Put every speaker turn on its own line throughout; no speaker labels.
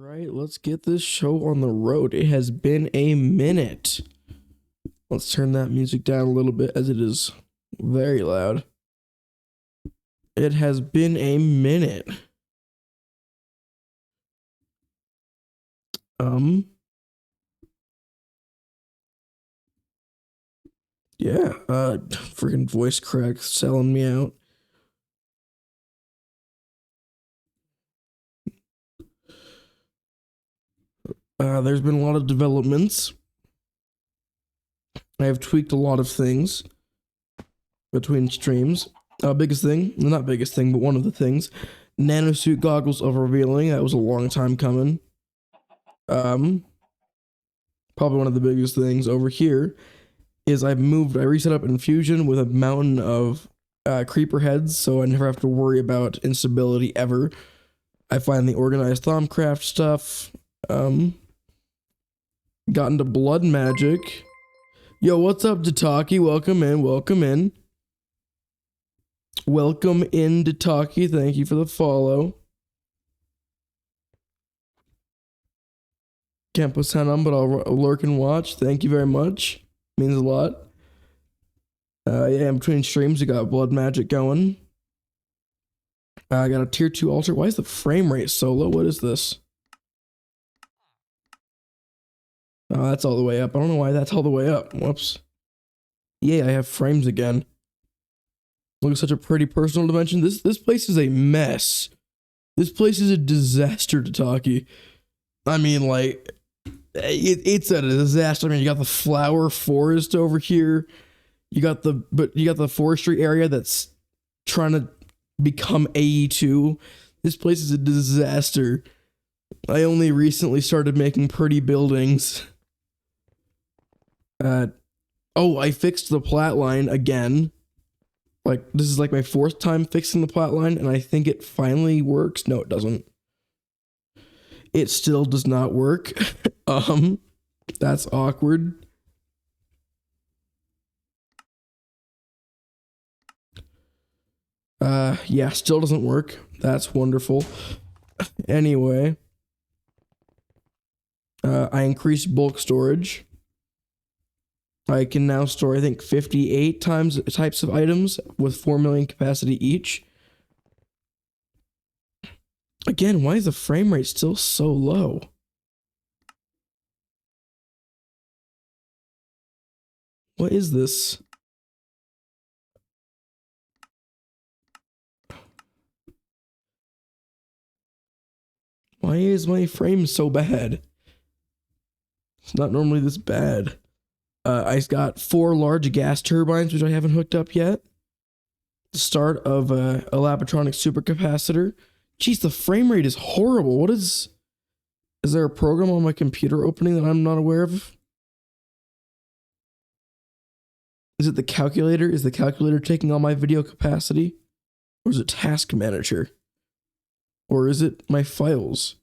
Right, let's get this show on the road. It has been a minute. Let's turn that music down a little bit as it is very loud. It has been a minute. Yeah, freaking voice crack selling me out. There's been a lot of developments. I have tweaked a lot of things between streams. Biggest thing, not biggest thing, but one of the things. Nanosuit goggles of revealing. That was a long time coming. Probably one of the biggest things over here is I reset up Infusion with a mountain of creeper heads, so I never have to worry about instability ever. I finally organized Thaumcraft stuff. Got into blood magic. Yo, what's up, Dataki? Welcome in, welcome in. Welcome in, Dataki. Thank you for the follow. Can't put sound on, but I'll lurk and watch. Thank you very much. Means a lot. Yeah, in between streams, we got blood magic going. I got a tier 2 altar. Why is the frame rate so low? What is this? Oh, that's all the way up. I don't know why that's all the way up. Whoops. Yeah, I have frames again. Look at such a pretty personal dimension. This place is a mess. This place is a disaster, Tataki. I mean, like, it's a disaster. I mean, you got the flower forest over here. You got the forestry area that's trying to become AE2. This place is a disaster. I only recently started making pretty buildings. I fixed the plat line again. Like, this is like my 4th time fixing the plat line, and I think it finally works. No, it doesn't. It still does not work. That's awkward. Yeah, still doesn't work. That's wonderful. Anyway, I increased bulk storage. I can now store, I think, 58 types of items with 4 million capacity each. Again, why is the frame rate still so low? What is this? Why is my frame so bad? It's not normally this bad. I got 4 large gas turbines, which I haven't hooked up yet. The start of a Labotronic supercapacitor. Jeez, the frame rate is horrible. What is there a program on my computer opening that I'm not aware of? Is it the calculator? Is the calculator taking all my video capacity? Or is it Task Manager? Or is it my files?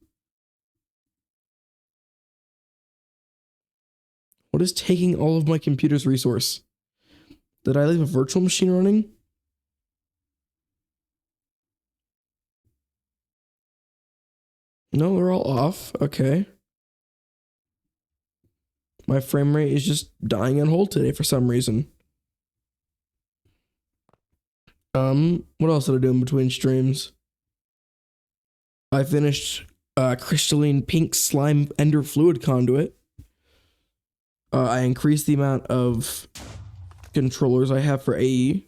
What is taking all of my computer's resource? Did I leave a virtual machine running? No, they're all off. Okay. My frame rate is just dying on hold today for some reason. What else did I do in between streams? I finished crystalline pink slime ender fluid conduit. I increased the amount of controllers I have for AE.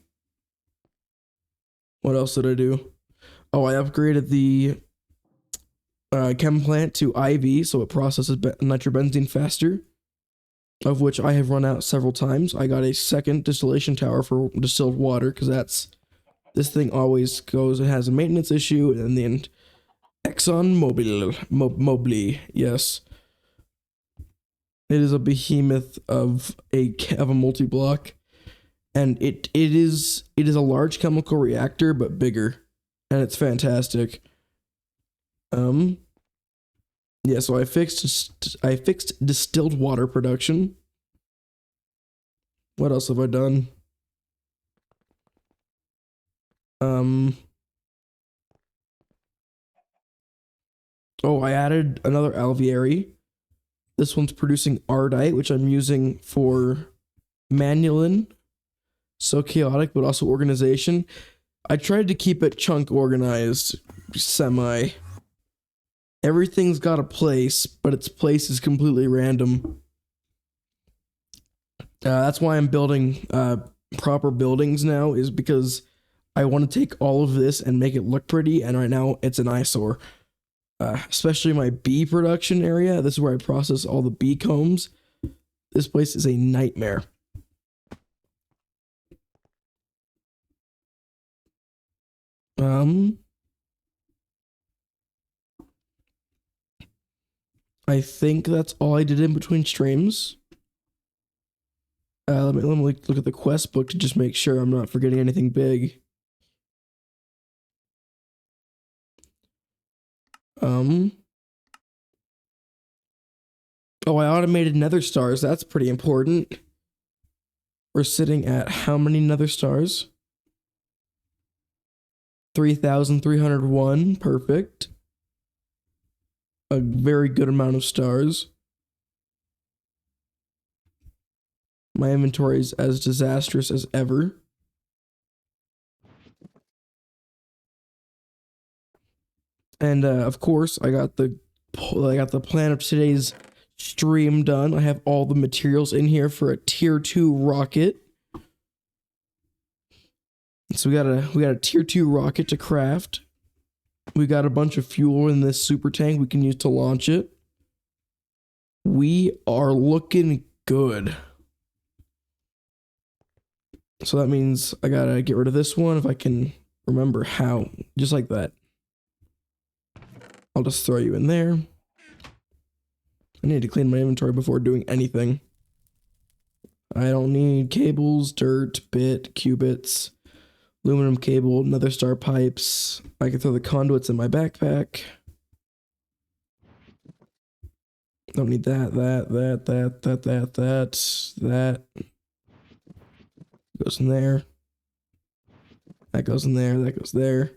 What else did I do? Oh, I upgraded the chem plant to IV, so it processes nitrobenzene faster, of which I have run out several times. I got a second distillation tower for distilled water, because this thing always goes, it has a maintenance issue, and then Mobley, yes. It is a behemoth of a multi-block, and it is a large chemical reactor, but bigger, and it's fantastic. Yeah, so I fixed distilled water production. What else have I done? Oh, I added another alveary. This one's producing ardite, which I'm using for manulin. So chaotic, but also organization. I tried to keep it chunk organized, semi. Everything's got a place, but its place is completely random. That's why I'm building proper buildings now, is because I want to take all of this and make it look pretty, and right now it's an eyesore. Especially my bee production area. This is where I process all the bee combs. This place is a nightmare. I think that's all I did in between streams. Let me look at the quest book to just make sure I'm not forgetting anything big. Oh, I automated nether stars. That's pretty important. We're sitting at how many nether stars? 3,301. Perfect. A very good amount of stars. My inventory is as disastrous as ever. And of course, I got the plan of today's stream done. I have all the materials in here for a tier 2 rocket. So we got a tier 2 rocket to craft. We got a bunch of fuel in this super tank we can use to launch it. We are looking good. So that means I gotta get rid of this one if I can remember how. Just like that. I'll just throw you in there. I need to clean my inventory before doing anything. I don't need cables, dirt, bit, cubits, aluminum cable, nether star pipes. I can throw the conduits in my backpack. Don't need that. That goes in there. That goes in there. That goes there.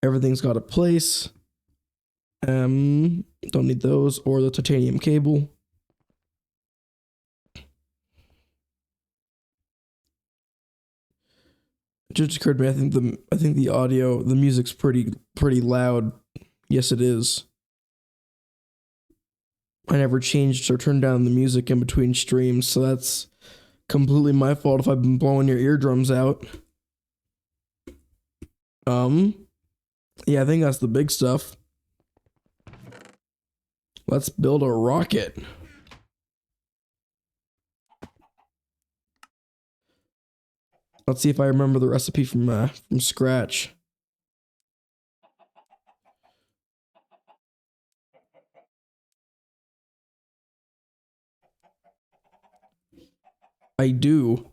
Everything's got a place. Don't need those or the titanium cable. It just occurred to me, I think the audio, the music's pretty loud. Yes, it is. I never changed or turned down the music in between streams, so that's completely my fault if I've been blowing your eardrums out. Yeah, I think that's the big stuff. Let's build a rocket. Let's see if I remember the recipe from scratch. I do.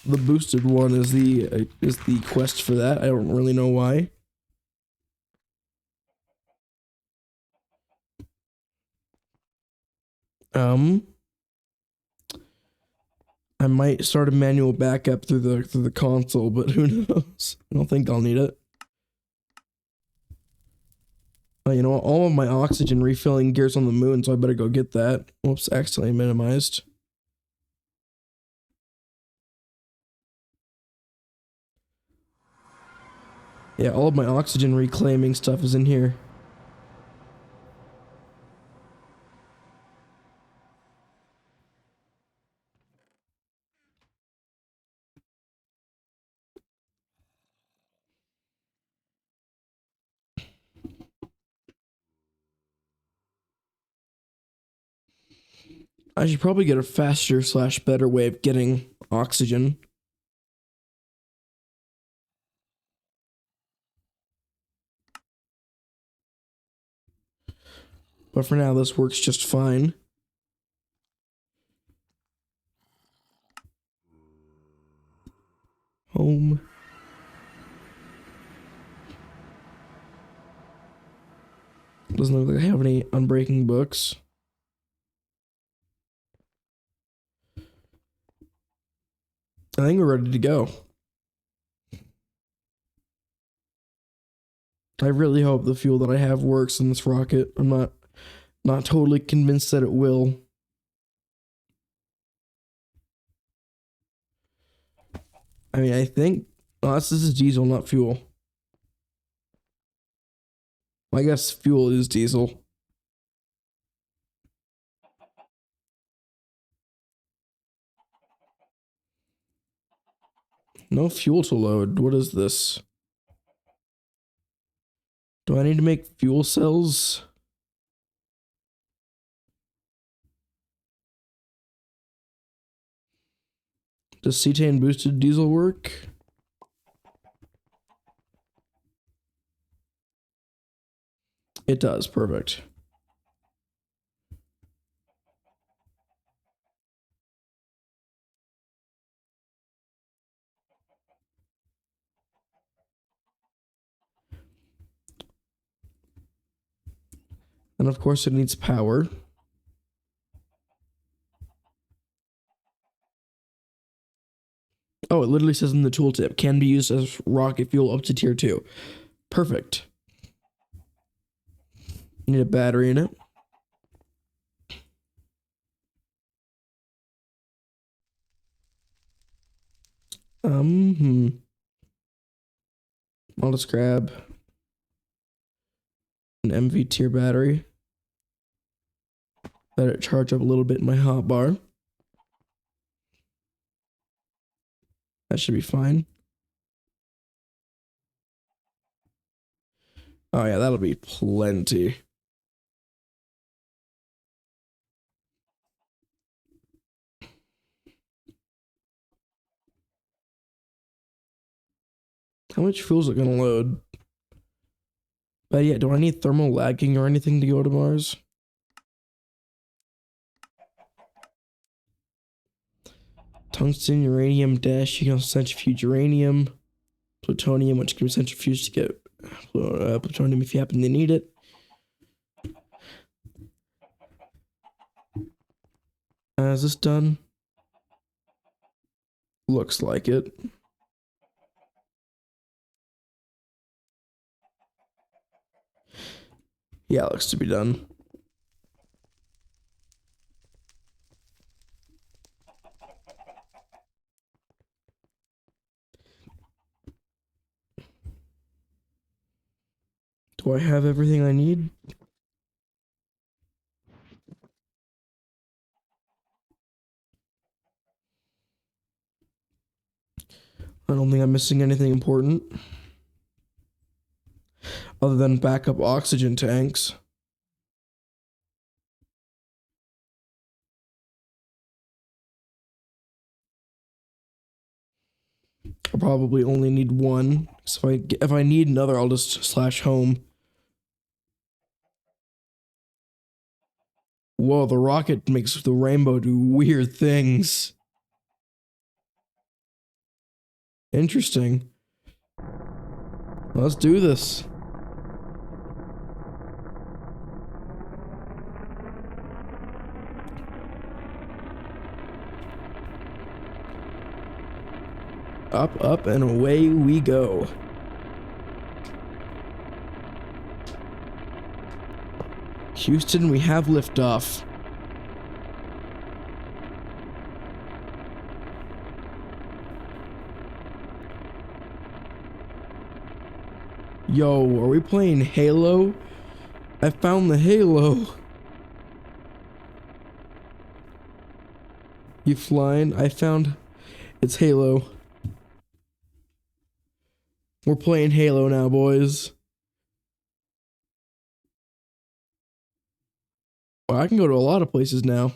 The boosted one is the quest for that. I don't really know why. I might start a manual backup through the console, but who knows? I don't think I'll need it. You know, all of my oxygen refilling gear's on the moon, so I better go get that. Whoops, accidentally minimized. Yeah, all of my oxygen reclaiming stuff is in here. I should probably get a faster / better way of getting oxygen. But for now, this works just fine. Home. Doesn't look like I have any unbreaking books. I think we're ready to go. I really hope the fuel that I have works in this rocket. I'm not totally convinced that it will. I mean, I think this is diesel, not fuel. I guess fuel is diesel. No fuel to load. What is this? Do I need to make fuel cells? Does cetane boosted diesel work? It does. Perfect. And of course it needs power. Oh, it literally says in the tooltip, can be used as rocket fuel up to tier 2. Perfect. Need a battery in it. I'll just grab an MV tier battery. Let it charge up a little bit in my hotbar. That should be fine. Oh yeah, that'll be plenty. How much fuel is it gonna load? But yeah, do I need thermal lagging or anything to go to Mars? Tungsten, uranium, dash, you can centrifuge uranium, plutonium, which can be centrifuged to get plutonium if you happen to need it. Is this done? Looks like it. Yeah, it looks to be done. Do I have everything I need? I don't think I'm missing anything important. Other than backup oxygen tanks. I'll probably only need one. So if I need another, I'll just slash home. Whoa, the rocket makes the rainbow do weird things. Interesting. Let's do this. Up, up, and away we go. Houston, we have liftoff. Yo, are we playing Halo? I found the Halo. You flying? I found it's Halo. We're playing Halo now, boys. Well, I can go to a lot of places now.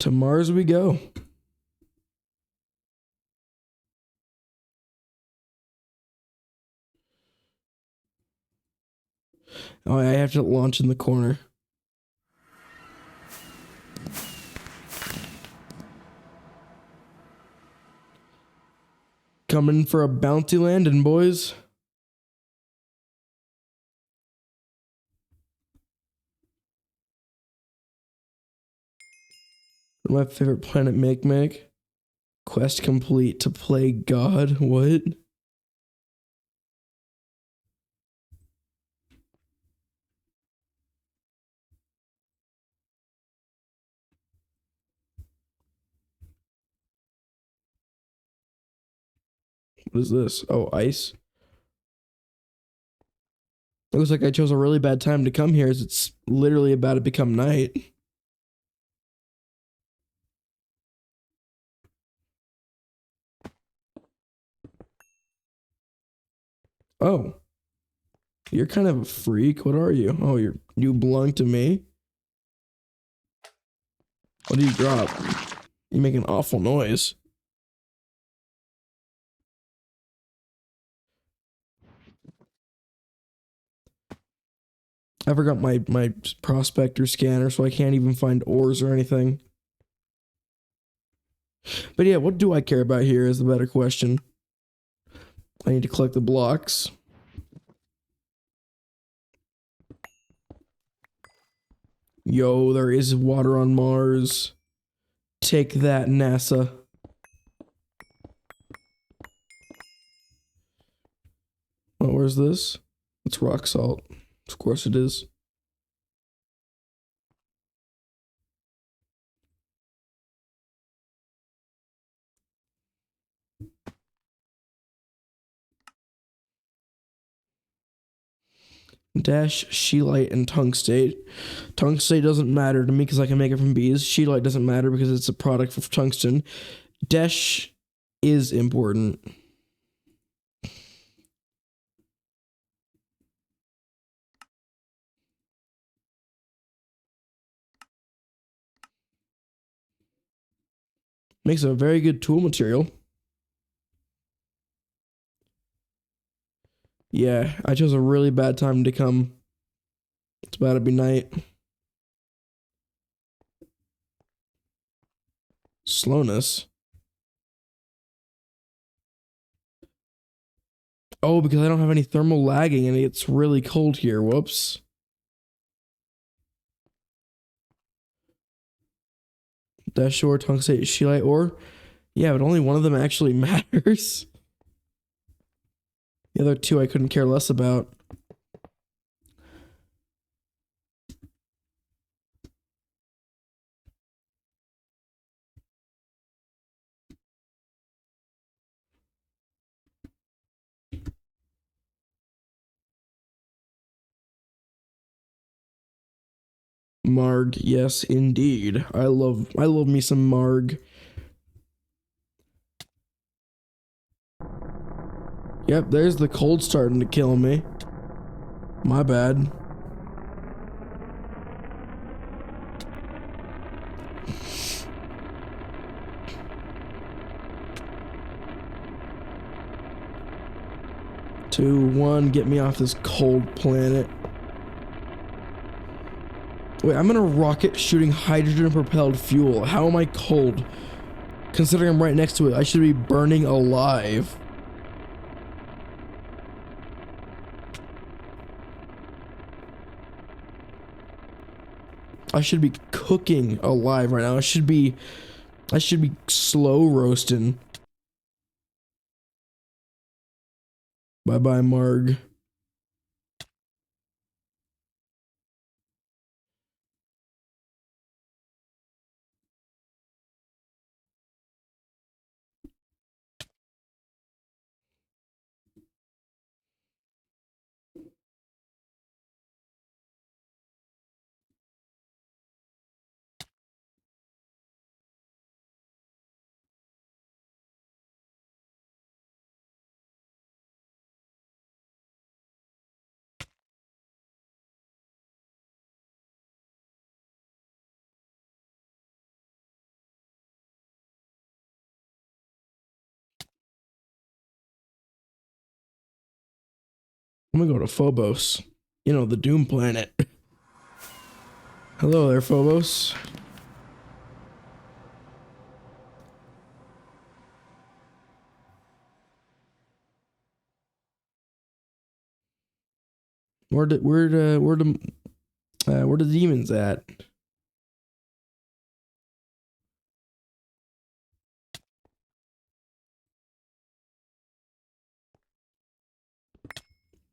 To Mars we go. Oh, I have to launch in the corner. coming for a bounty landing, boys. My favorite planet make. Quest complete to play God. What? What is this? Oh, ice. It looks like I chose a really bad time to come here as it's literally about to become night. Oh. You're kind of a freak. What are you? Oh, you belong to me? What do you drop? You make an awful noise. I forgot my prospector scanner, so I can't even find ores or anything. But yeah, what do I care about here is the better question. I need to collect the blocks. Yo, there is water on Mars. Take that, NASA. Oh, where's this? It's rock salt. Of course it is. Dash, scheelite, and tungstate. Tungstate doesn't matter to me because I can make it from bees. Scheelite doesn't matter because it's a product for tungsten. Dash is important. Makes a very good tool material. Yeah, I chose a really bad time to come. It's about to be night. Slowness. Oh, because I don't have any thermal lagging and it's really cold here. Whoops. Dash ore, tungstate, scheelite ore. Yeah, but only one of them actually matters. The other two I couldn't care less about. Marg, yes, indeed. I love me some Marg. Yep, there's the cold starting to kill me. My bad. Two, one, get me off this cold planet. Wait, I'm in a rocket shooting hydrogen-propelled fuel. How am I cold? Considering I'm right next to it, I should be burning alive. I should be cooking alive right now. I should be slow roasting. Bye-bye, Marg. I'm gonna go to Phobos. You know, the Doom planet. Hello there, Phobos. Where the demons at?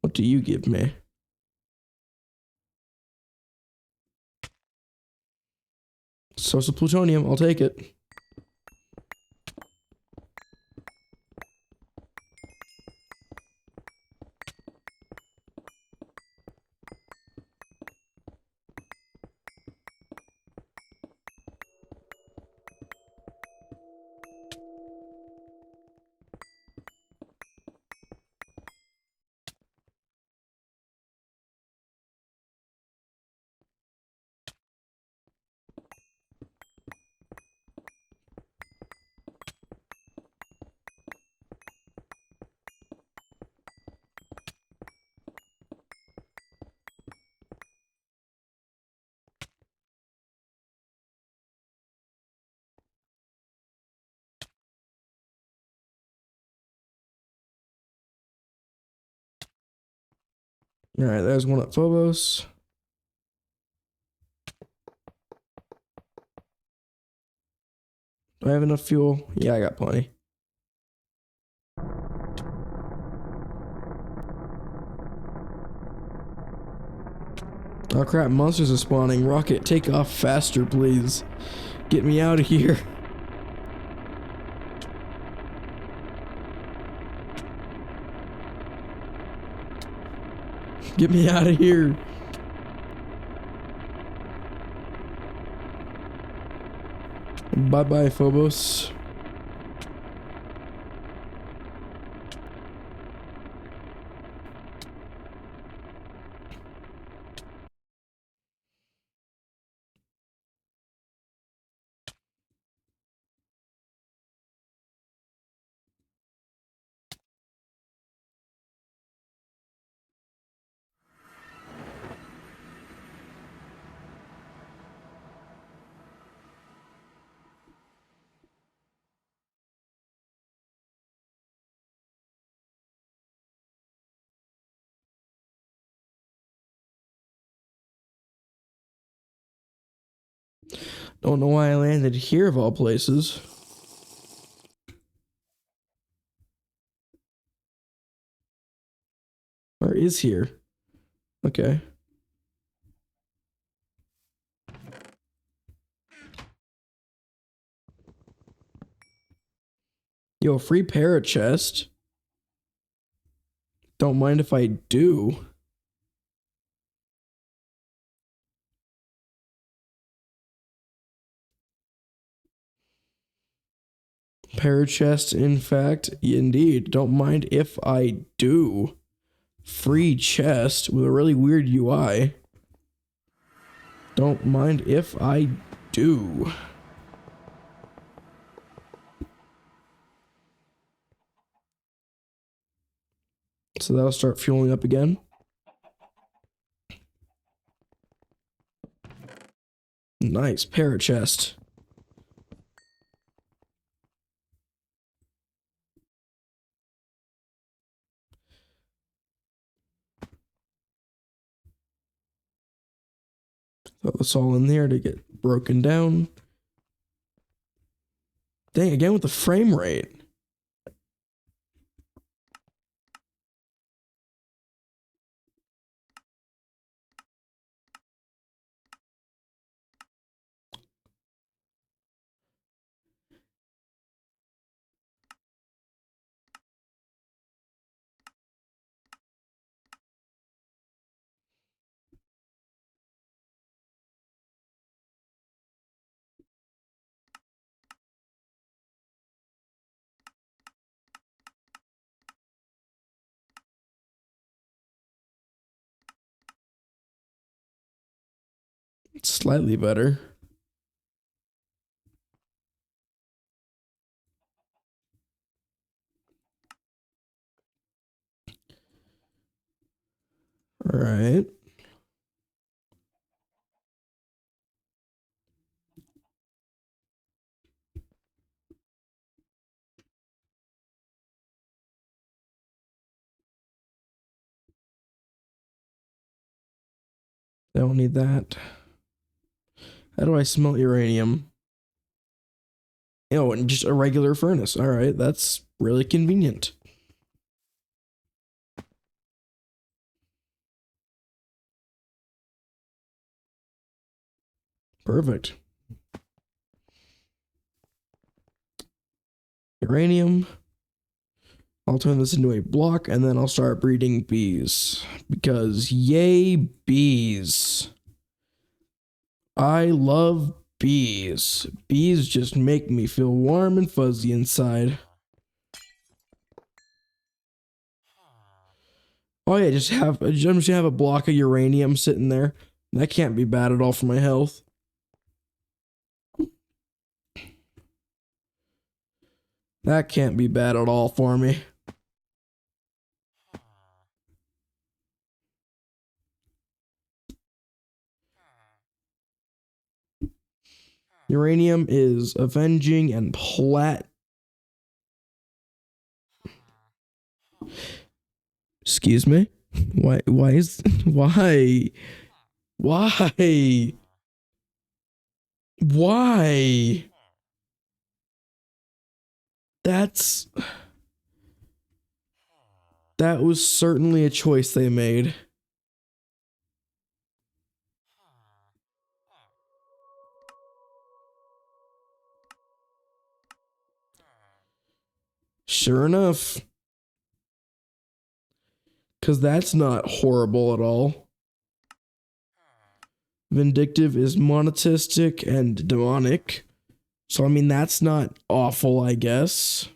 What do you give me? Source of plutonium. I'll take it. All right, there's one at Phobos. Do I have enough fuel? Yeah, I got plenty. Oh crap, monsters are spawning. Rocket, take off faster, please. Get me out of here. Get me out of here. Bye-bye, Phobos. Don't know why I landed here of all places. Where is here? Okay. Yo, free parachest. Don't mind if I do. Parachest, in fact, indeed. Don't mind if I do. Free chest with a really weird UI. Don't mind if I do. So that'll start fueling up again. Nice, parachest. Throw this all in there to get broken down. Dang, again with the frame rate. It's slightly better. All right. I don't need that. How do I smelt uranium? Oh, and just a regular furnace. All right, that's really convenient. Perfect. Uranium. I'll turn this into a block and then I'll start breeding bees. Because yay, bees. I love bees. Bees just make me feel warm and fuzzy inside. Oh yeah, I'm just gonna have a block of uranium sitting there. That can't be bad at all for my health. That can't be bad at all for me. Uranium is avenging and Excuse me? Why? Why? Why? That's that was certainly a choice they made. Sure enough. Because that's not horrible at all. Vindictive is monotheistic and demonic. So, I mean, that's not awful, I guess.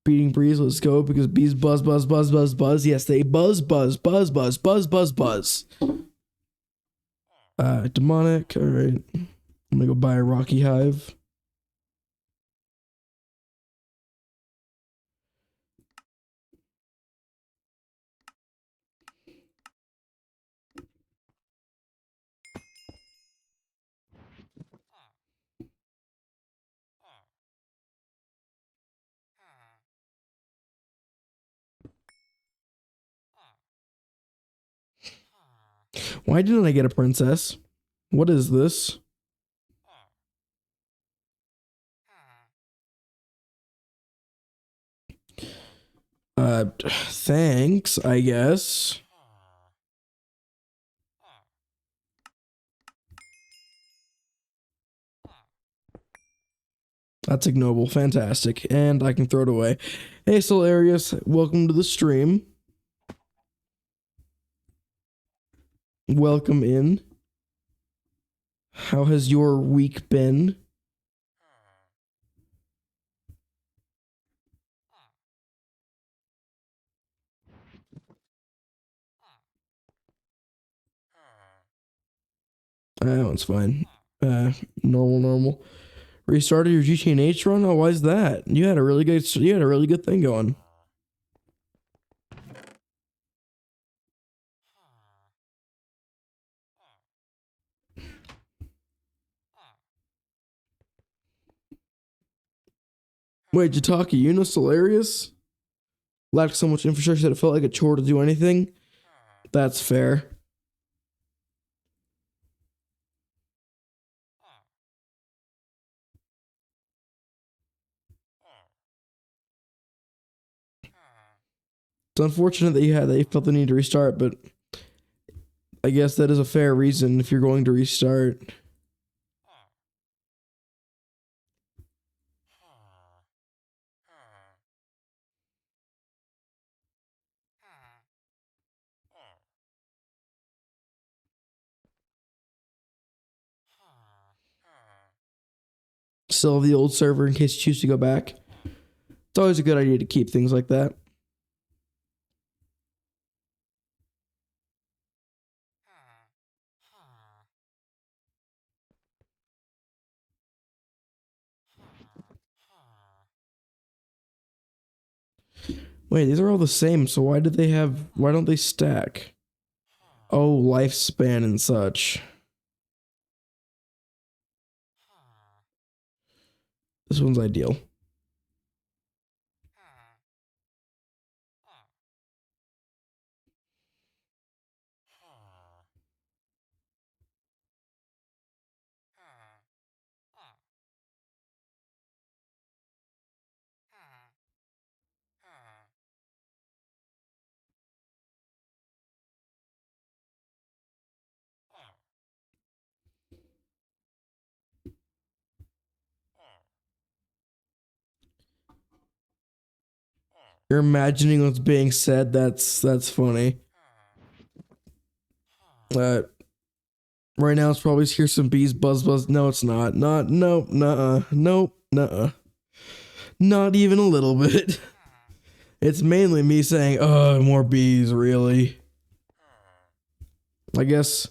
Beating breeze, let's go, because bees buzz, buzz, buzz, buzz, buzz. Yes, they buzz, buzz, buzz, buzz, buzz, buzz, buzz. Demonic, all right. I'm gonna go buy a rocky hive. Why didn't I get a princess? What is this? Thanks, I guess. That's ignoble. Fantastic. And I can throw it away. Hey, Solarius, welcome to the stream. Welcome in. How has your week been? That one's fine. Normal. Restarted your GTNH run? Oh, why is that? You had a really good thing going. Wait, Jataki, you know Solarius? Lacked so much infrastructure that it felt like a chore to do anything? That's fair. It's unfortunate that you felt the need to restart, but I guess that is a fair reason if you're going to restart. Still have the old server in case you choose to go back. It's always a good idea to keep things like that. Wait, these are all the same, so why don't they stack? Oh, lifespan and such. This one's ideal. You're imagining what's being said. That's funny. Uh, right now it's probably hear some bees buzz buzz. No, it's not. Not nope. Nuh-uh. Nope. Nuh-uh. Not even a little bit. It's mainly me saying, "Oh, more bees, really." I guess.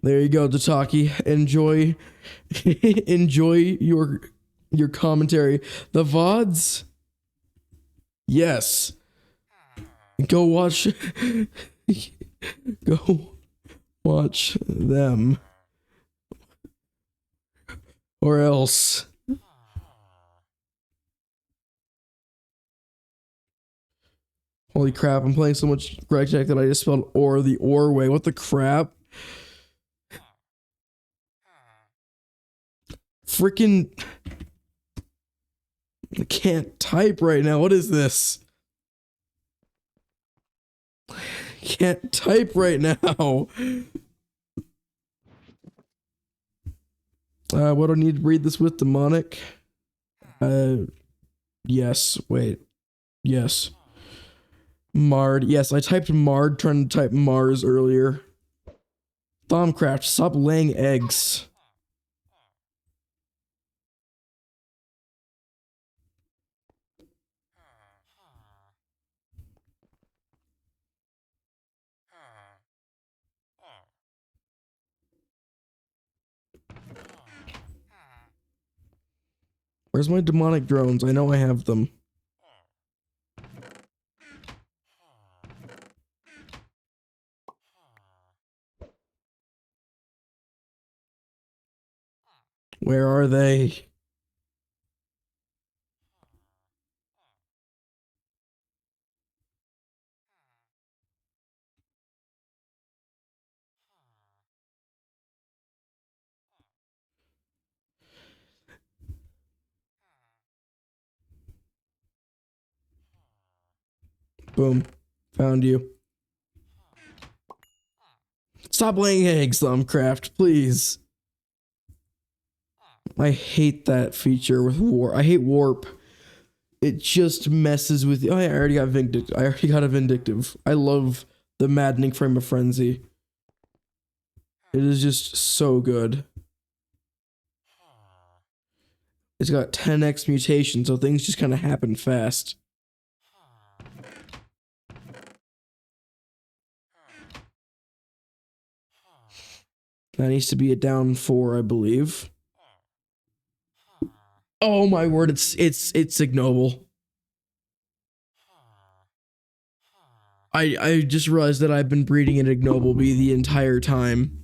There you go, Tataki. Enjoy, enjoy your commentary. The VODs, yes. Go watch, go watch them, or else. Holy crap! I'm playing so much Greg Tech that I just spelled "or" the "or" way. What the crap? Freaking! I can't type right now. What is this? Can't type right now. What do I need to read this with? Demonic? Yes. Wait. Yes. Mard. Yes, I typed Mard trying to type Mars earlier. Thaumcraft, stop laying eggs. Where's my demonic drones? I know I have them. Where are they? Boom. Found you. Stop laying eggs, Thaumcraft, please. I hate that feature with warp. I hate warp. It just messes with. Oh, yeah, I already got vindictive. I already got a vindictive. I love the maddening frame of frenzy. It is just so good. It's got 10x mutation, so things just kind of happen fast. That needs to be a down 4, I believe. Oh my word, it's ignoble. I just realized that I've been breeding an ignoble bee the entire time.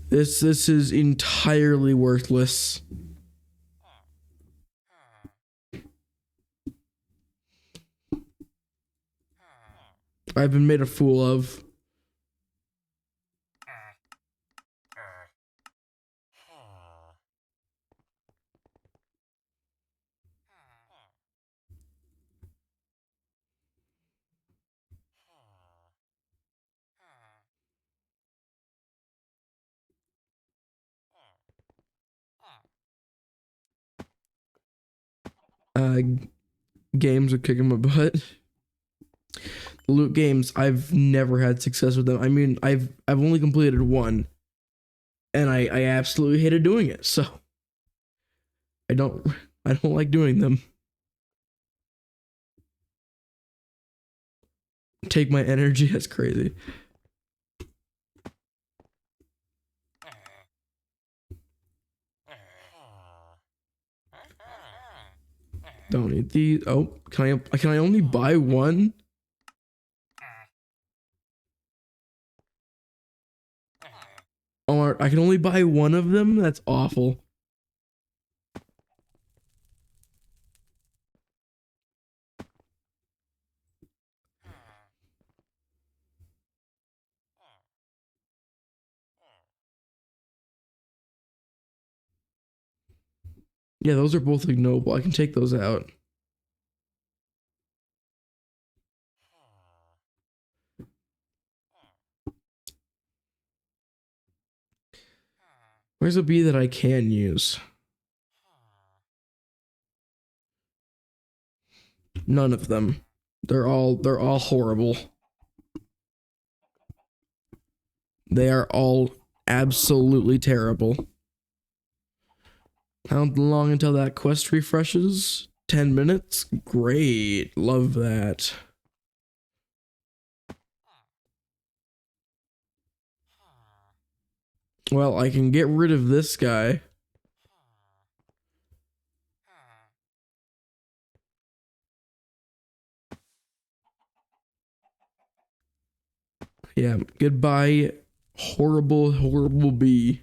This is entirely worthless. I've been made a fool of. Uh, games are kicking my butt. Loot games, I've never had success with them. I mean, I've only completed one, and I absolutely hated doing it. So I don't like doing them. Take my energy. That's crazy. Don't need these. Oh, can I only buy one? Or I can only buy one of them? That's awful. Yeah, those are both ignoble. I can take those out. Where's a bee that I can use? None of them. They're all horrible. They are all absolutely terrible. How long until that quest refreshes? 10 minutes? Great. Love that. Well, I can get rid of this guy. Yeah, goodbye, horrible, horrible bee.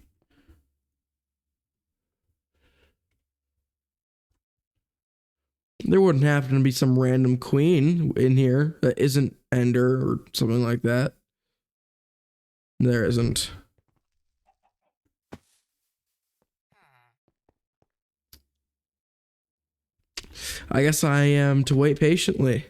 There wouldn't happen to be some random queen in here that isn't Ender or something like that. There isn't. I guess I am to wait patiently.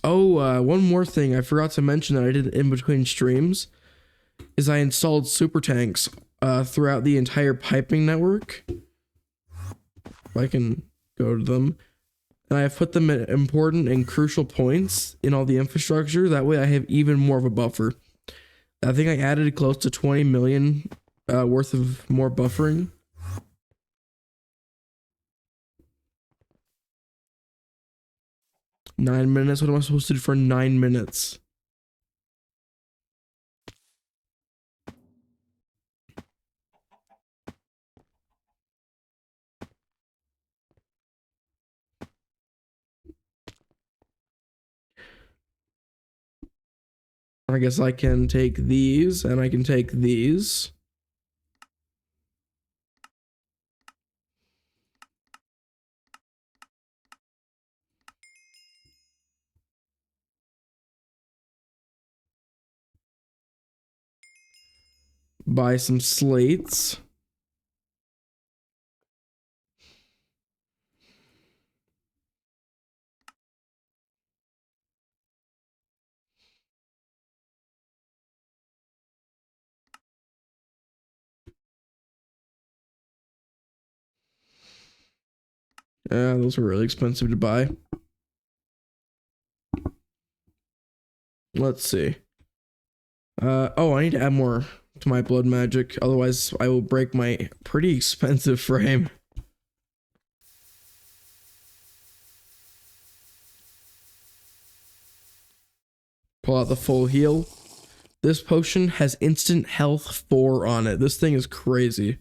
Oh, one more thing I forgot to mention that I did in between streams is I installed super tanks throughout the entire piping network. If I can go to them. And I have put them at important and crucial points in all the infrastructure. That way I have even more of a buffer. I think I added close to 20 million worth of more buffering. Nine minutes? What am I supposed to do for 9 minutes? I guess I can take these and I can take these. Buy some slates. Yeah, those were really expensive to buy. Let's see. Oh, I need to add more to my blood magic. Otherwise, I will break my pretty expensive frame. Pull out the full heal. This potion has instant health 4 on it. This thing is crazy.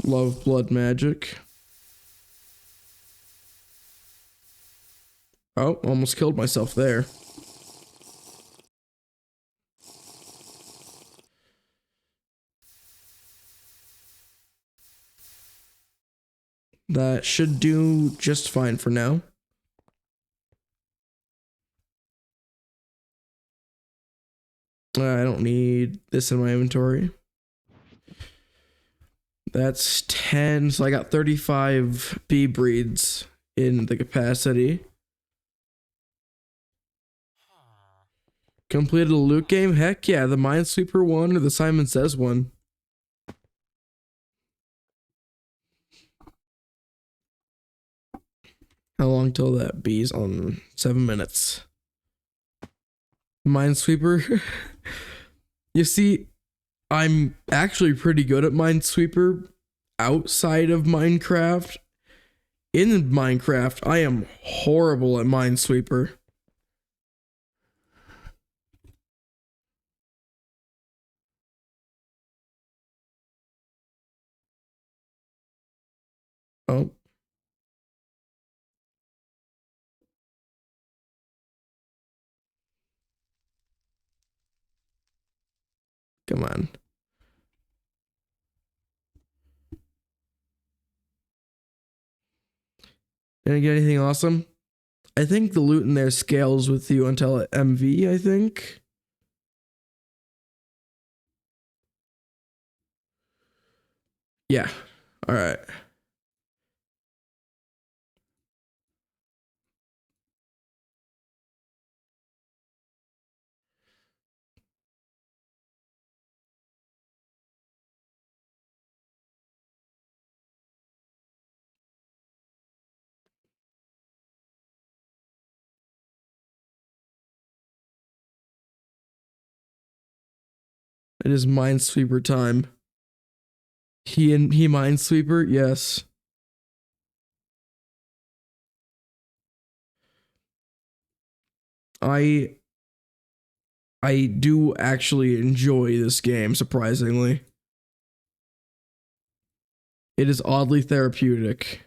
Love blood magic. Oh, almost killed myself there. That should do just fine for now. I don't need this in my inventory. That's 10, so I got 35 bee breeds in the capacity. Completed a loot game? Heck yeah, the Minesweeper one or the Simon Says one. How long till that bees on? 7 minutes. Minesweeper. You see, I'm actually pretty good at Minesweeper outside of Minecraft. In Minecraft, I am horrible at Minesweeper. Oh. Come on. Didn't get anything awesome. I think the loot in there scales with you until MV, I think. Yeah. All right. It is Minesweeper time. He Minesweeper, yes. I do actually enjoy this game, surprisingly. It is oddly therapeutic.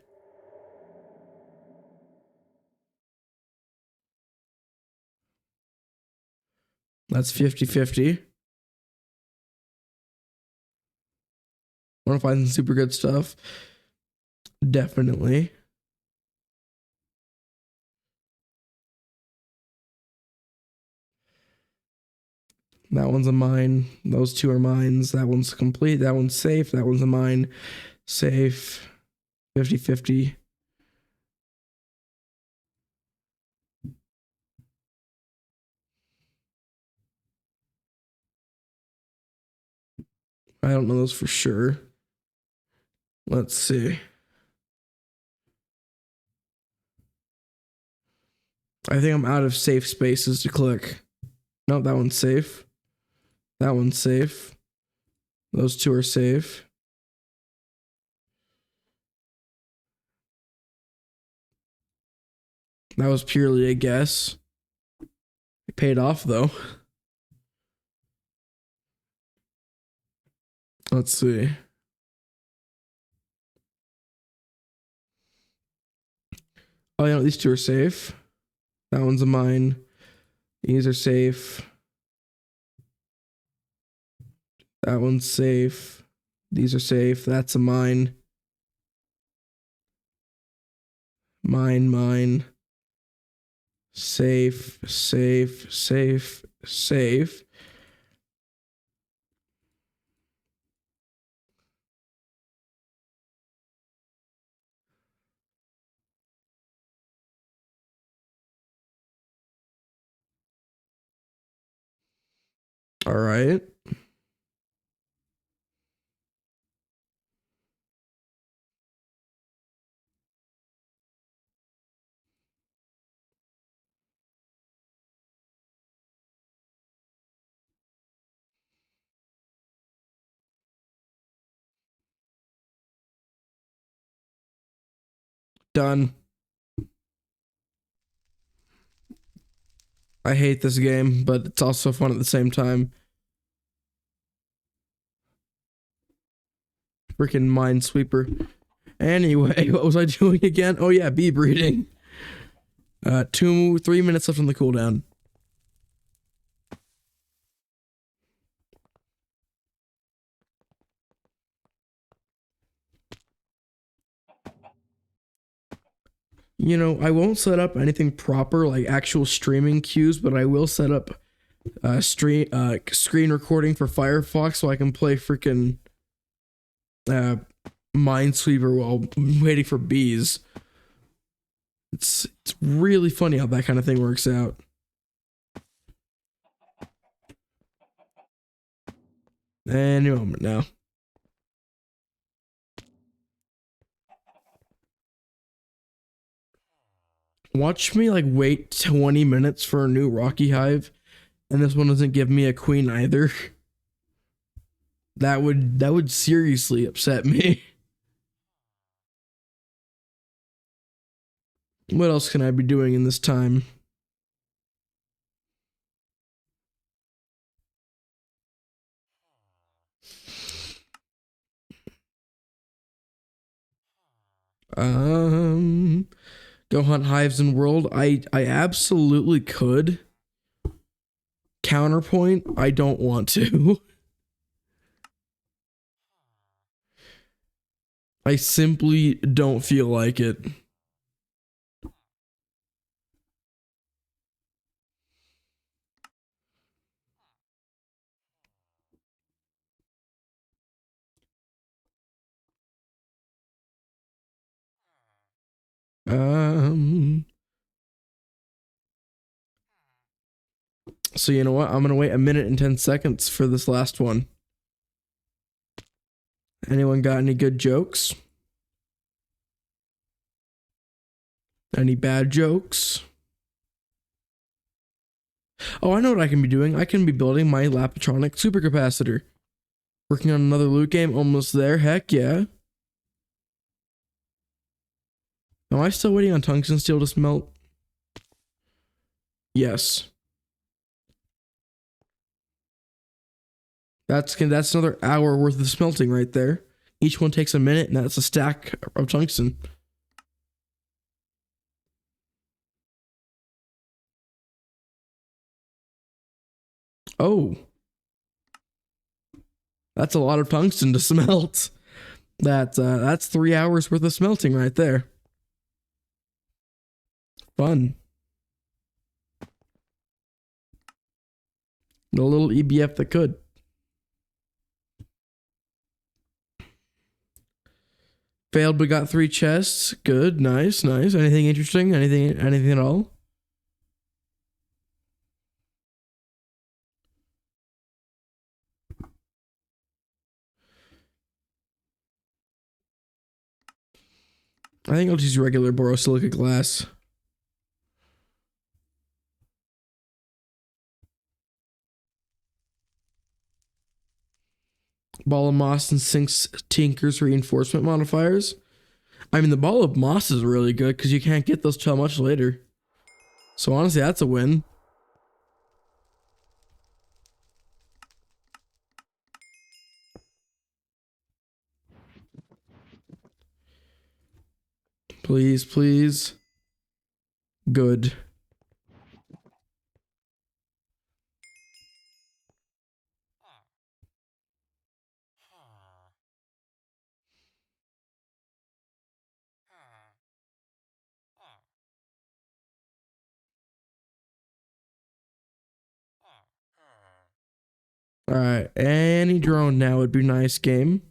That's 50-50. Want to find some super good stuff? Definitely. That one's a mine. Those two are mines. That one's complete. That one's safe. That one's a mine. Safe. 50-50. I don't know those for sure. Let's see. I think I'm out of safe spaces to click. Nope, that one's safe. That one's safe. Those two are safe. That was purely a guess. It paid off though. Let's see. Oh, yeah, these two are safe. That one's a mine. These are safe. That one's safe. These are safe. That's a mine. Mine. Safe, safe, safe, safe. All right. Done. I hate this game, but it's also fun at the same time. Freaking Minesweeper. Anyway, what was I doing again? Oh yeah, bee breeding. 3 minutes left on the cooldown. You know, I won't set up anything proper like actual streaming queues, but I will set up screen recording for Firefox so I can play freaking Minesweeper while waiting for bees. It's really funny how that kind of thing works out. Any moment now. Watch me like wait 20 minutes for a new Rocky Hive, and this one doesn't give me a queen either. That would seriously upset me. What else can I be doing in this time? Go hunt hives in world. I absolutely could. Counterpoint, I don't want to. I simply don't feel like it. Um. So you know what? I'm gonna wait a minute and 10 seconds for this last one. Anyone got any good jokes? Any bad jokes? Oh, I know what I can be doing. I can be building my Lapatronic supercapacitor. Working on another loot game, almost there. Heck yeah. Am I still waiting on tungsten steel to smelt? Yes. That's another hour worth of smelting right there. Each one takes a minute, and that's a stack of tungsten. Oh, that's a lot of tungsten to smelt. That's 3 hours worth of smelting right there. Fun. A little EBF that could. Failed but got 3 chests. Good, nice, nice. Anything interesting? Anything at all? I think I'll just use regular borosilicate glass. Ball of moss and sinks Tinker's reinforcement modifiers. I mean, the ball of moss is really good because you can't get those till much later. So honestly, that's a win. Please, please. Good. All right, any drone now would be nice. Game.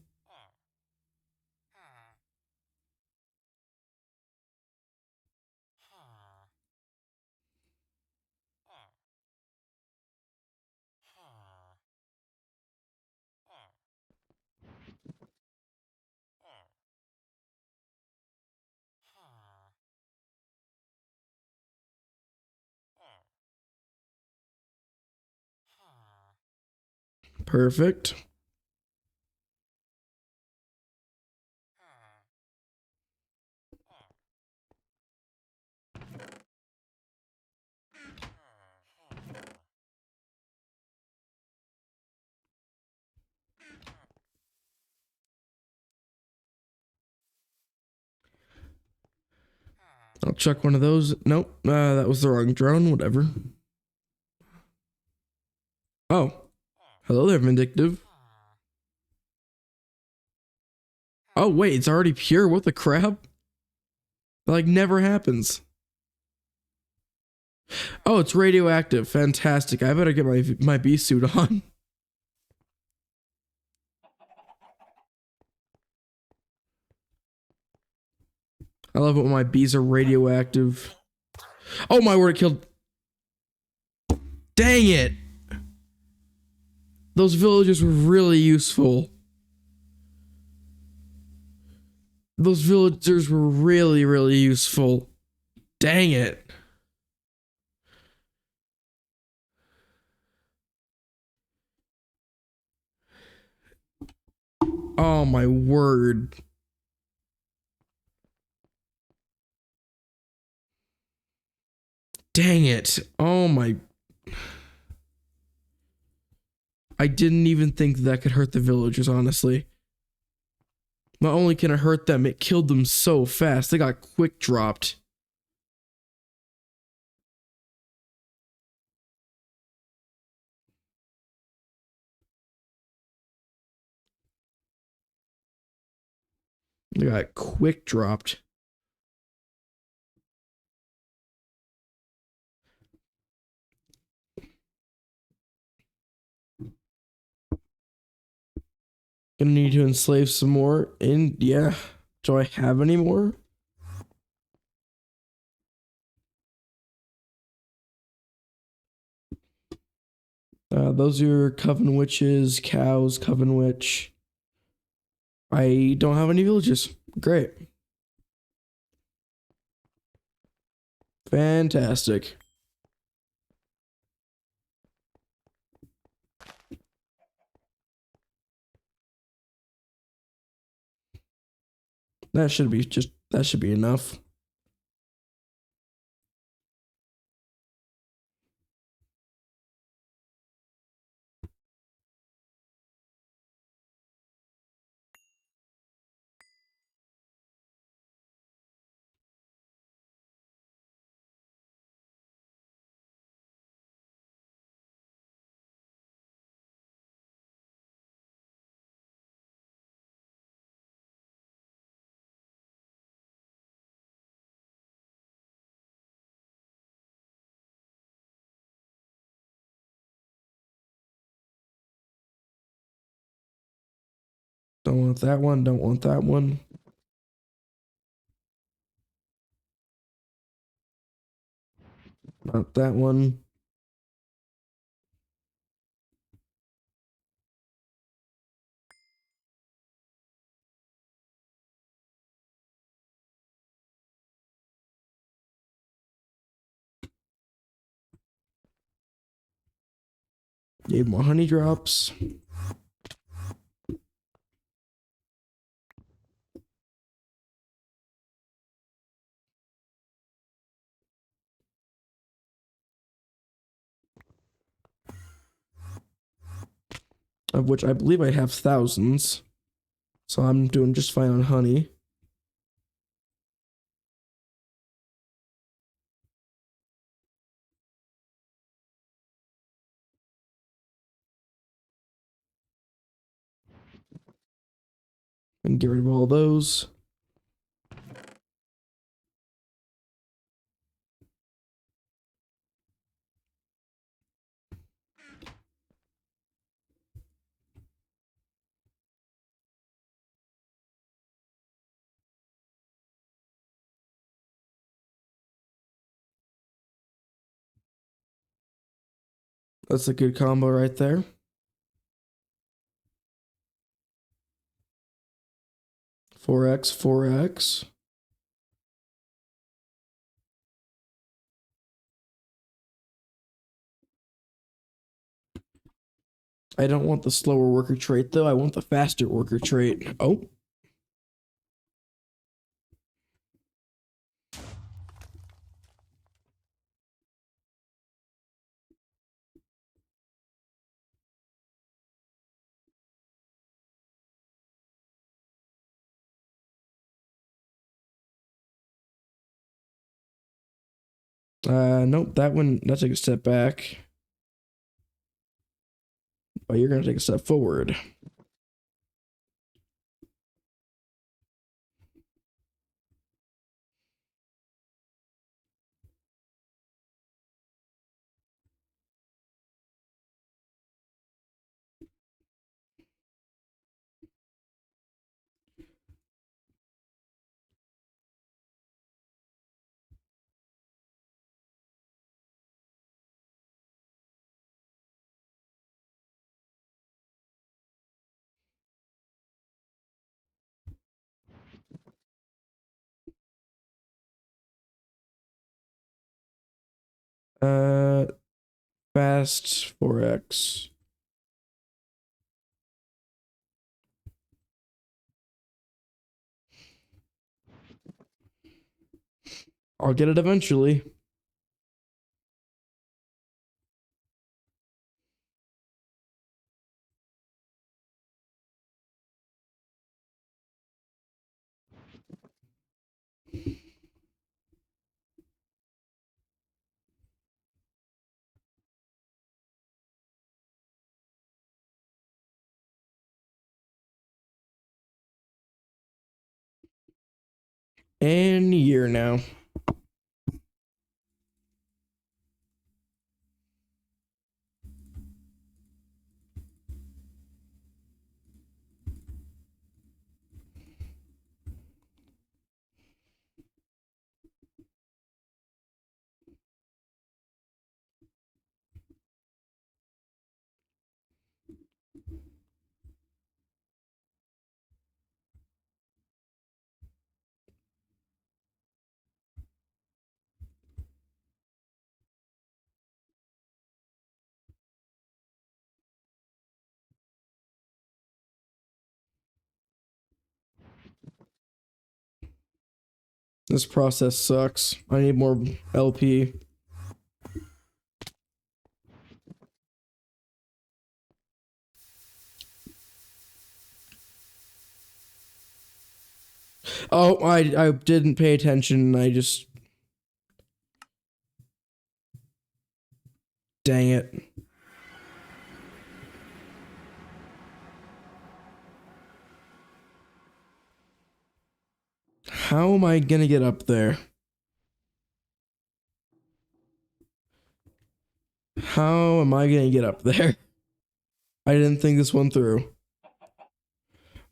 Perfect. I'll chuck one of those. Nope, that was the wrong drone. Whatever. Oh, hello there, Vindictive. Oh wait, it's already pure. What the crap? That, like, never happens. Oh, it's radioactive. Fantastic. I better get my bee suit on. I love it when my bees are radioactive. Oh my word! It killed. Dang it! Those villagers were really useful. Those villagers were really, really useful. Dang it. Oh my word. Dang it. Oh my. I didn't even think that could hurt the villagers, honestly. Not only can it hurt them, it killed them so fast. They got quick dropped. I got quick dropped. Gonna need to enslave some more. And yeah, do I have any more? Those are coven witches, cows, coven witch. I don't have any villages. Great. Fantastic. That should be enough. Don't want that one, don't want that one. Not that one. Need more honey drops. Of which I believe I have thousands. So I'm doing just fine on honey. And get rid of all those. That's a good combo right there. Four X, 4X. I don't want the slower worker trait though. I want the faster worker trait. Oh. Nope, that took a step back. But you're gonna take a step forward. Uh, fast 4X. I'll get it eventually. And year now. This process sucks. I need more LP. Oh, I didn't pay attention. I just, dang it. How am I gonna get up there? How am I gonna get up there? I didn't think this one through.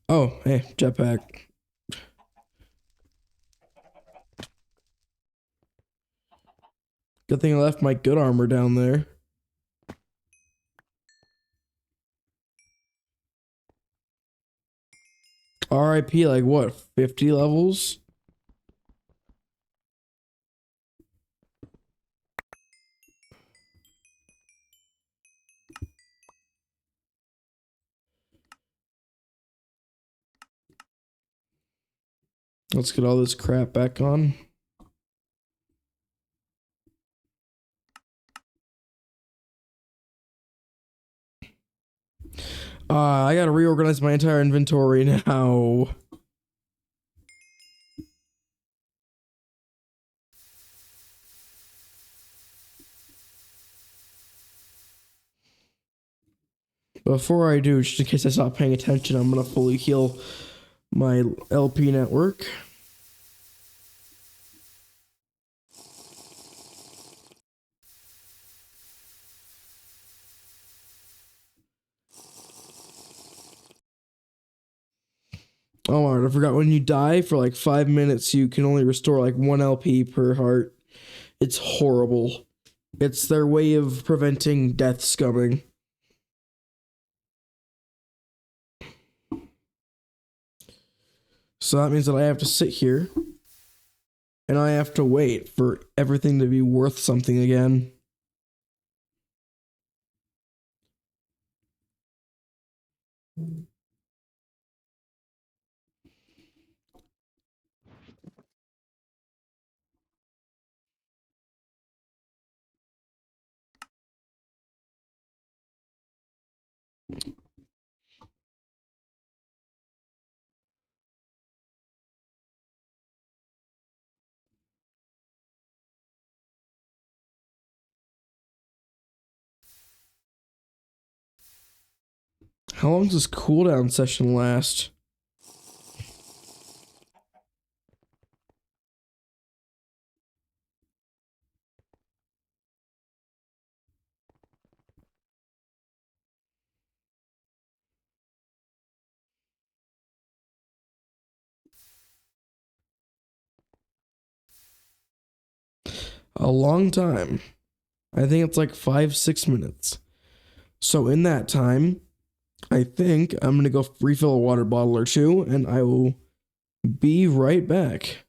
Oh, hey, jetpack. Good thing I left my good armor down there. RIP, like what, 50 levels? Let's get all this crap back on. I gotta reorganize my entire inventory now. Before I do, just in case I stop paying attention, I'm gonna fully heal my LP network. Oh my god, I forgot when you die for like 5 minutes, you can only restore like 1 LP per heart. It's horrible. It's their way of preventing deaths coming. So that means that I have to sit here and I have to wait for everything to be worth something again. How long does this cooldown session last? A long time. I think it's like 5, 6 minutes. So in that time, I think I'm gonna go refill a water bottle or two, and I will be right back.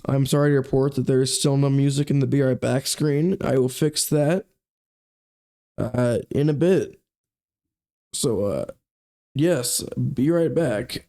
I'm sorry to report that there is still no music in the be right back screen. I will fix that in a bit. So yes, be right back.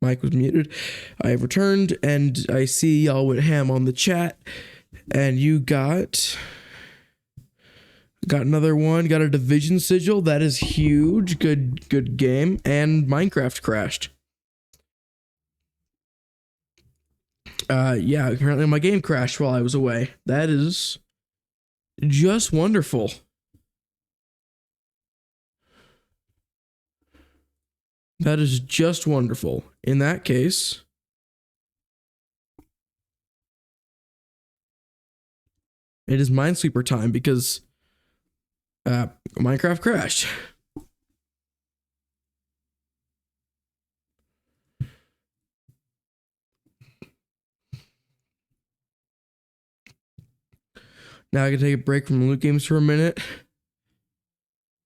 Mic was muted. I have returned, and I see y'all went ham on the chat, and you got another one. Got a division sigil. That is huge. Good game. And Minecraft crashed. Yeah, apparently my game crashed while I was away. That is just wonderful. That is just wonderful. In that case, it is Minesweeper time because Minecraft crashed. Now I can take a break from loot games for a minute.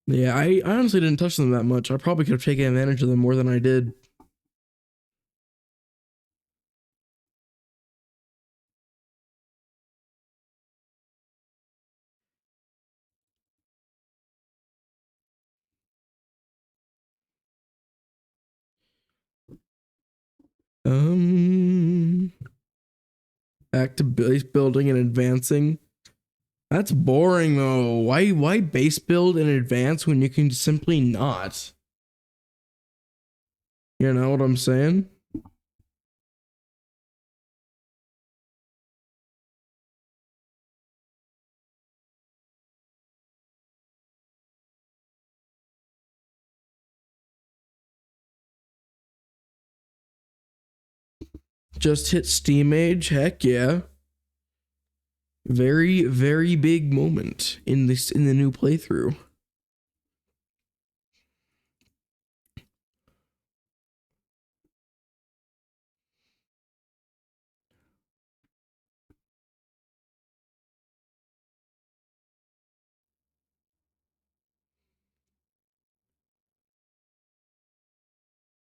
Yeah, I honestly didn't touch them that much. I probably could have taken advantage of them more than I did. Back to base building and advancing. That's boring though. Why base build and advance when you can simply not? You know what I'm saying? Just hit Steam Age. Heck yeah. Very, very big moment in the new playthrough.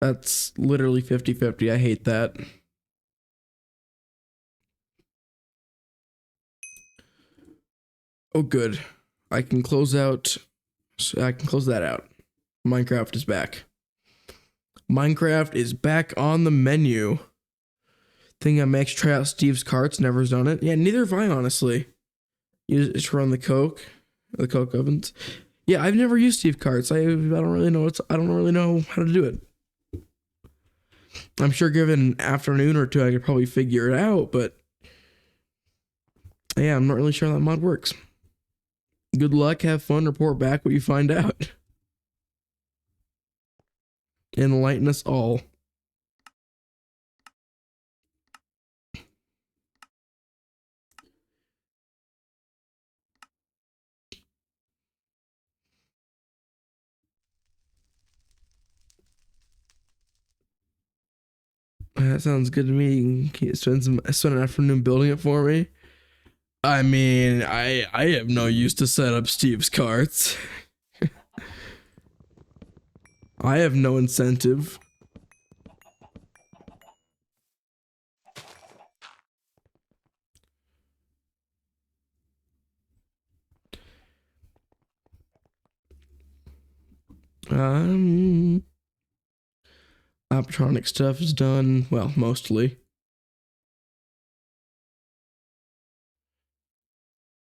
That's literally 50-50. I hate that. Oh, good. I can close out. I can close that out. Minecraft is back. Minecraft is back on the menu. Think I may try out Steve's carts. Never done it. Yeah, neither have I, honestly. You just run the Coke ovens. Yeah, I've never used Steve carts. I don't really know I don't really know how to do it. I'm sure given an afternoon or two, I could probably figure it out, but yeah, I'm not really sure how that mod works. Good luck, have fun, report back what you find out. Enlighten us all. That sounds good to me. Can you spend an afternoon building it for me? I mean, I have no use to set up Steve's carts. I have no incentive. Optronic stuff is done. Well, mostly.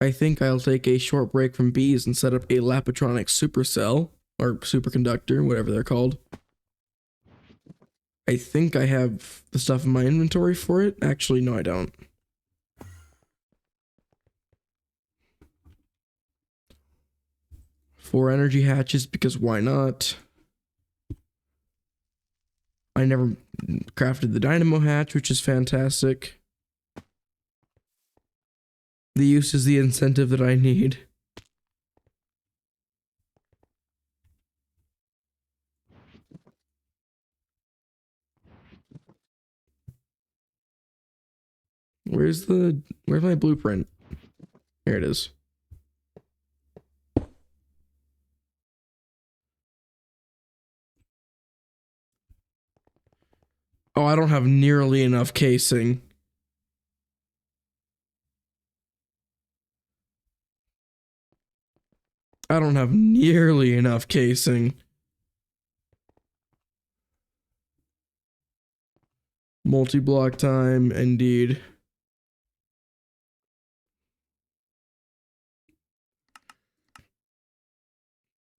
I think I'll take a short break from bees and set up a Lapatronic supercell or superconductor, whatever they're called. I think I have the stuff in my inventory for it. Actually, no, I don't. 4 energy hatches because why not? I never crafted the dynamo hatch, which is fantastic. The use is the incentive that I need. Where's my blueprint? Here it is. Oh, I don't have nearly enough casing. I don't have nearly enough casing. Multi-block time, indeed.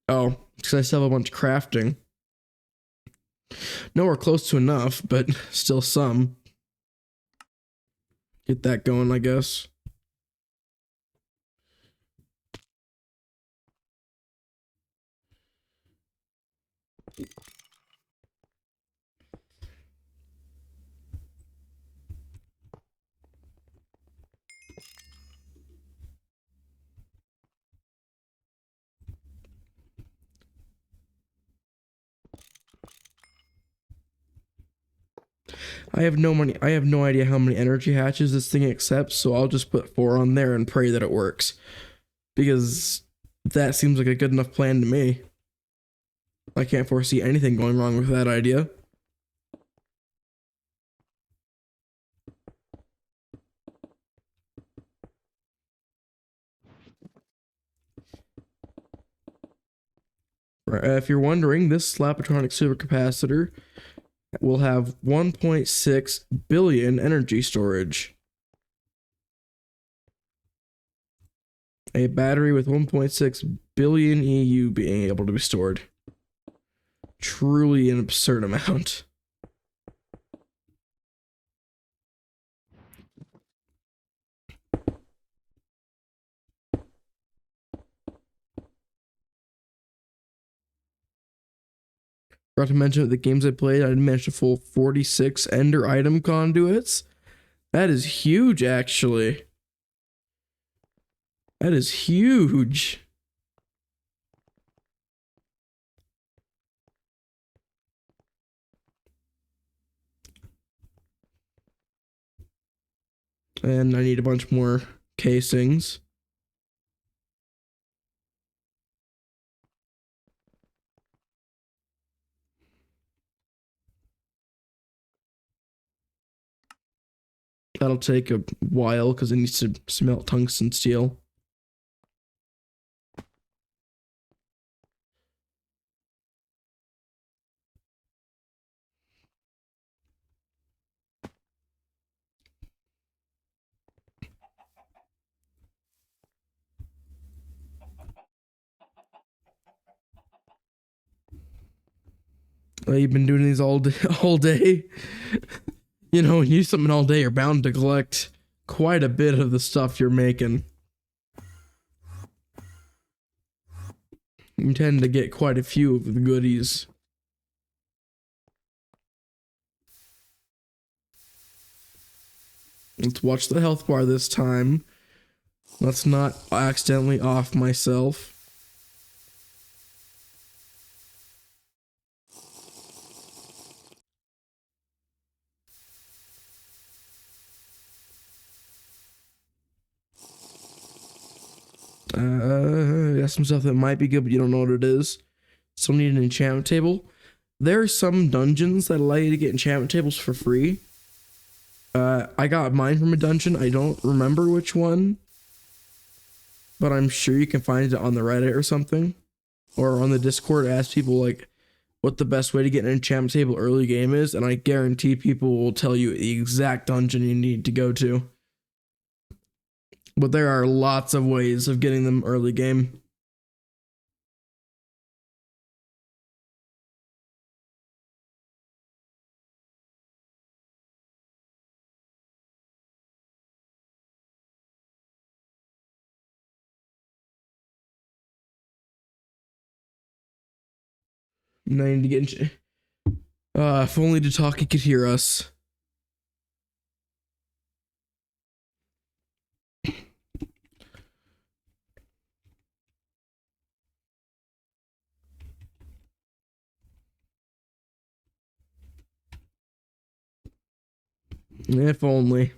Oh, because I still have a bunch of crafting. Nowhere close to enough, but still some. Get that going, I guess. I have no money. I have no idea how many energy hatches this thing accepts, so I'll just put 4 on there and pray that it works. Because that seems like a good enough plan to me. I can't foresee anything going wrong with that idea. If you're wondering, this Slapatronic supercapacitor will have 1.6 billion energy storage. A battery with 1.6 billion EU being able to be stored. Truly an absurd amount. Forgot to mention that the games I played, I managed a full 46 Ender item conduits. That is huge, actually. That is huge. And I need a bunch more casings. That'll take a while because it needs to smelt tungsten steel. You've been doing these all day, all day. You know, when you do something all day, you're bound to collect quite a bit of the stuff you're making. You tend to get quite a few of the goodies. Let's watch the health bar this time. Let's not accidentally off myself. Got some stuff that might be good, but you don't know what it is. Still need an enchantment table. There are some dungeons that allow you to get enchantment tables for free. I got mine from a dungeon. I don't remember which one, but I'm sure you can find it on the Reddit or something, or on the Discord. Ask people like what the best way to get an enchantment table early game is, and I guarantee people will tell you the exact dungeon you need to go to. But there are lots of ways of getting them early game. Now I need to get in. If only Tataki could hear us. If only.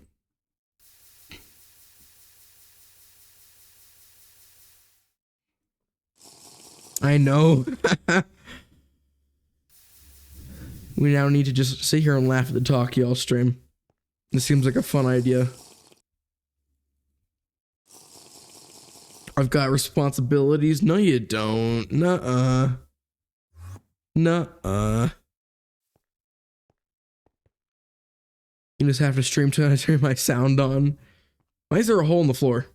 I know. We now need to just sit here and laugh at the talk y'all stream. This seems like a fun idea. I've got responsibilities. No, you don't. Nuh-uh. Nuh-uh. You just have to stream till I turn my sound on. Why is there a hole in the floor?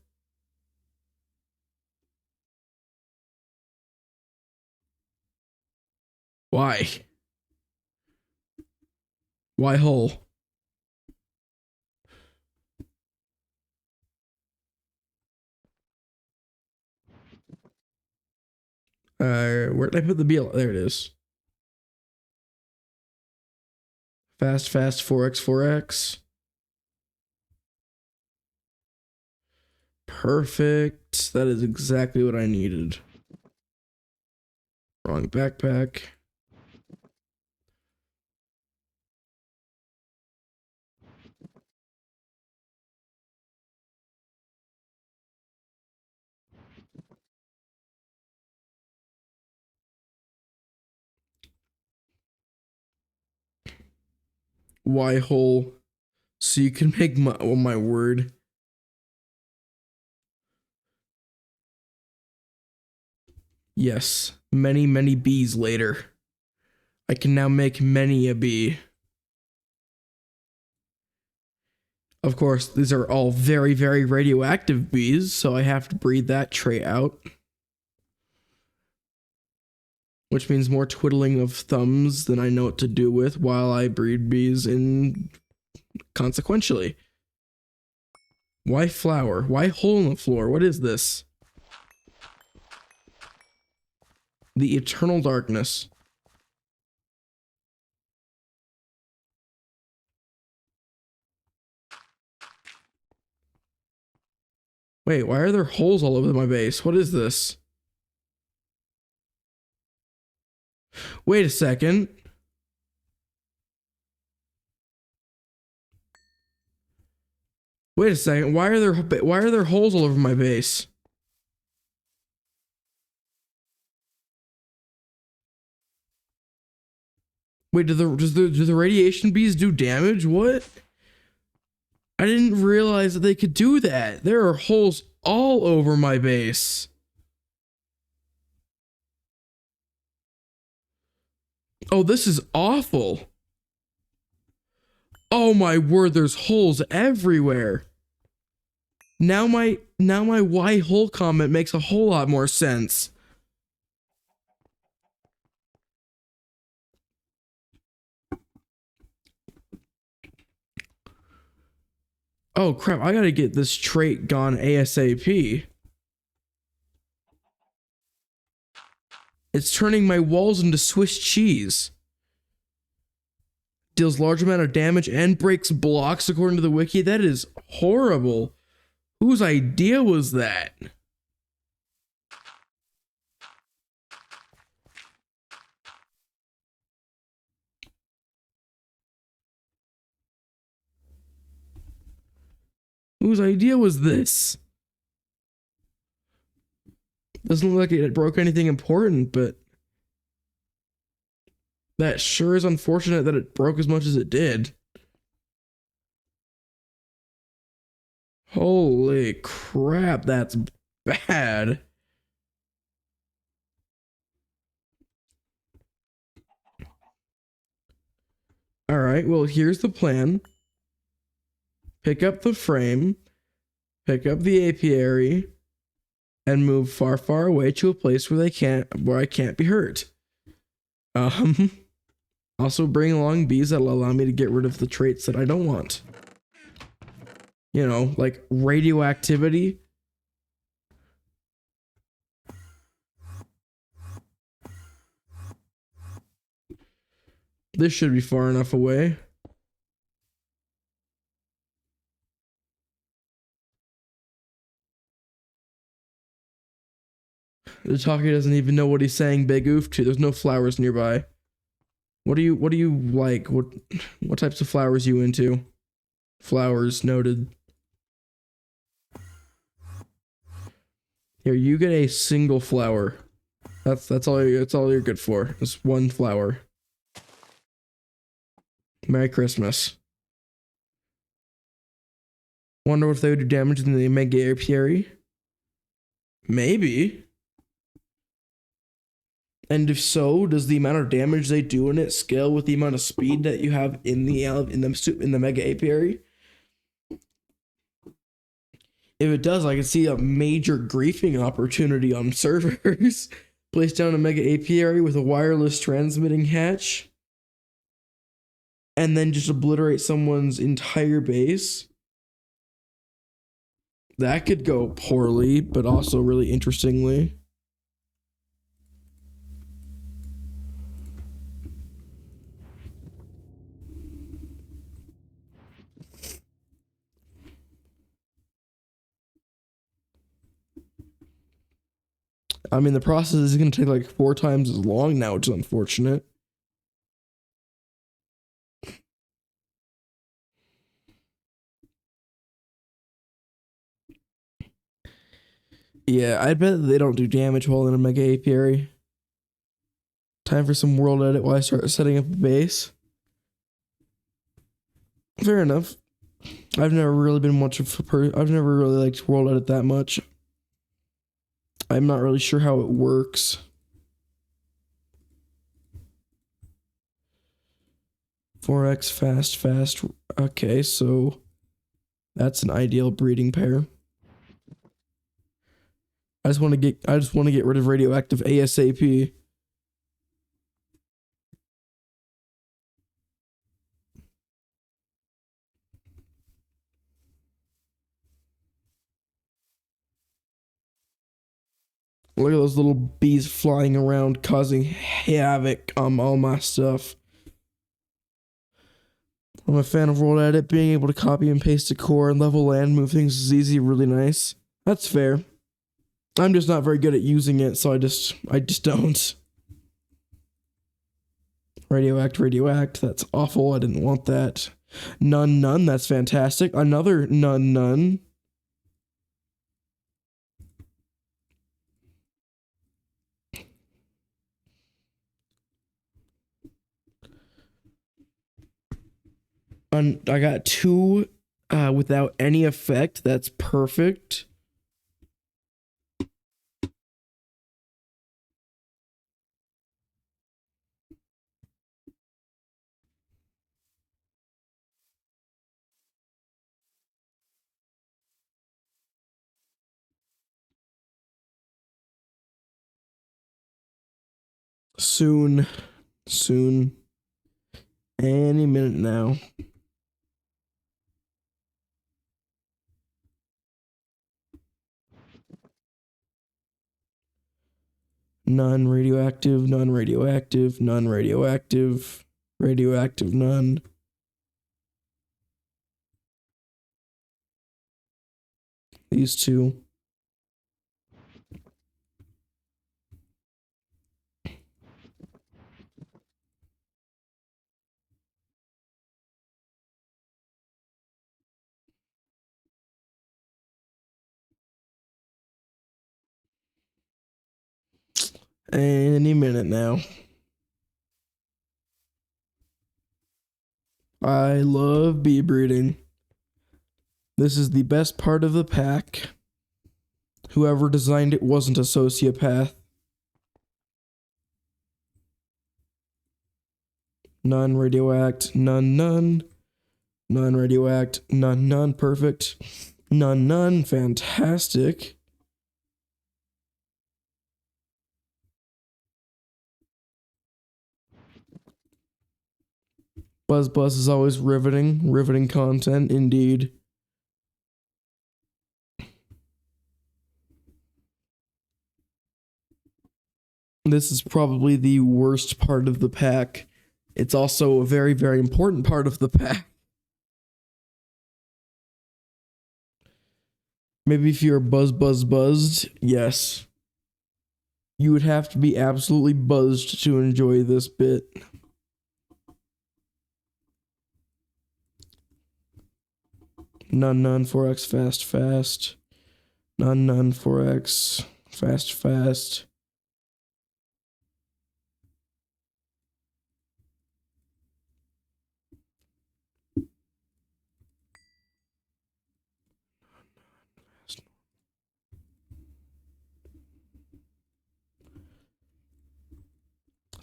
Why? Why hole? Where did I put the BL? There it is. Fast 4x. Perfect. That is exactly what I needed. Wrong backpack. Y hole. So you can make my, oh my word. Yes. Many bees later. I can now make many a bee. Of course, these are all very radioactive bees, so I have to breed that trait out. Which means more twiddling of thumbs than I know what to do with while I breed bees in consequentially. Why flower? Why hole in the floor? What is this? The eternal darkness. Wait, why are there holes all over my base? What is this? Wait a second. Wait a second. Why are there holes all over my base? Wait, do the radiation bees do damage? What? I didn't realize that they could do that. There are holes all over my base. Oh, this is awful. Oh my word, there's holes everywhere. Now my why hole comment makes a whole lot more sense. Oh crap, I gotta get this trait gone ASAP. It's turning my walls into Swiss cheese. Deals large amount of damage and breaks blocks according to the wiki. That is horrible. Whose idea was that? Whose idea was this? Doesn't look like it broke anything important, but that sure is unfortunate that it broke as much as it did. Holy crap, that's bad. All right, well, here's the plan. Pick up the frame, pick up the apiary, and move far away to a place where I can't be hurt. Also bring along bees that'll allow me to get rid of the traits that I don't want. You know, like radioactivity. This should be far enough away. The talkie doesn't even know what he's saying big oof to. There's no flowers nearby. What do you like? What types of flowers you into? Flowers noted. Here, you get a single flower. That's all you're good for. It's one flower. Merry Christmas. Wonder if they would do damage in the mega apiary. Maybe. And if so, does the amount of damage they do in it scale with the amount of speed that you have in the mega apiary? If it does, I can see a major griefing opportunity on servers. Place down a mega apiary with a wireless transmitting hatch, and then just obliterate someone's entire base. That could go poorly, but also really interestingly. I mean, the process is going to take like 4 times as long now, which is unfortunate. Yeah, I bet they don't do damage while in a mega apiary. Time for some world edit while I start setting up a base. Fair enough. I've never really been much of I've never really liked world edit that much. I'm not really sure how it works. Four X fast. Okay, so that's an ideal breeding pair. I just want to get rid of radioactive ASAP. Look at those little bees flying around causing havoc on all my stuff. I'm a fan of world edit. Being able to copy and paste a core and level land, move things is easy, really nice. That's fair. I'm just not very good at using it, so I just don't. Radioact. That's awful. I didn't want that. None. That's fantastic. Another none. I got 2 without any effect. That's perfect. Soon. Any minute now. None radioactive, radioactive, none. These 2. Any minute now. I love bee breeding. This is the best part of the pack. Whoever designed it wasn't a sociopath. None radioact, none. None radioact, none, perfect. None, fantastic. Buzz is always riveting content indeed. This is probably the worst part of the pack. It's also a very, very important part of the pack. Maybe if you're buzzed, yes. You would have to be absolutely buzzed to enjoy this bit. None, 4x, fast. None, 4x, fast.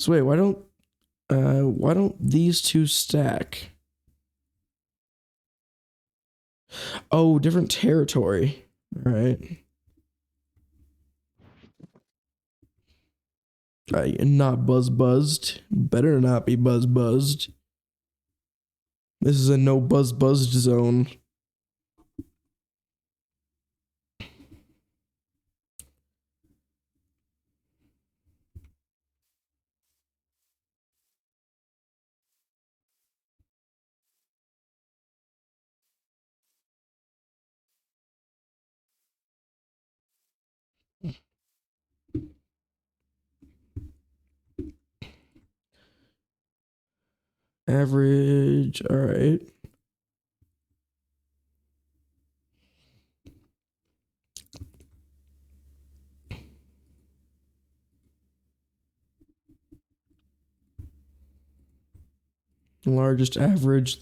So wait, why don't these two stack? Oh, different territory. All right. Not buzzed. Better not be buzzed. This is a no buzzed zone. Average. All right. Largest average.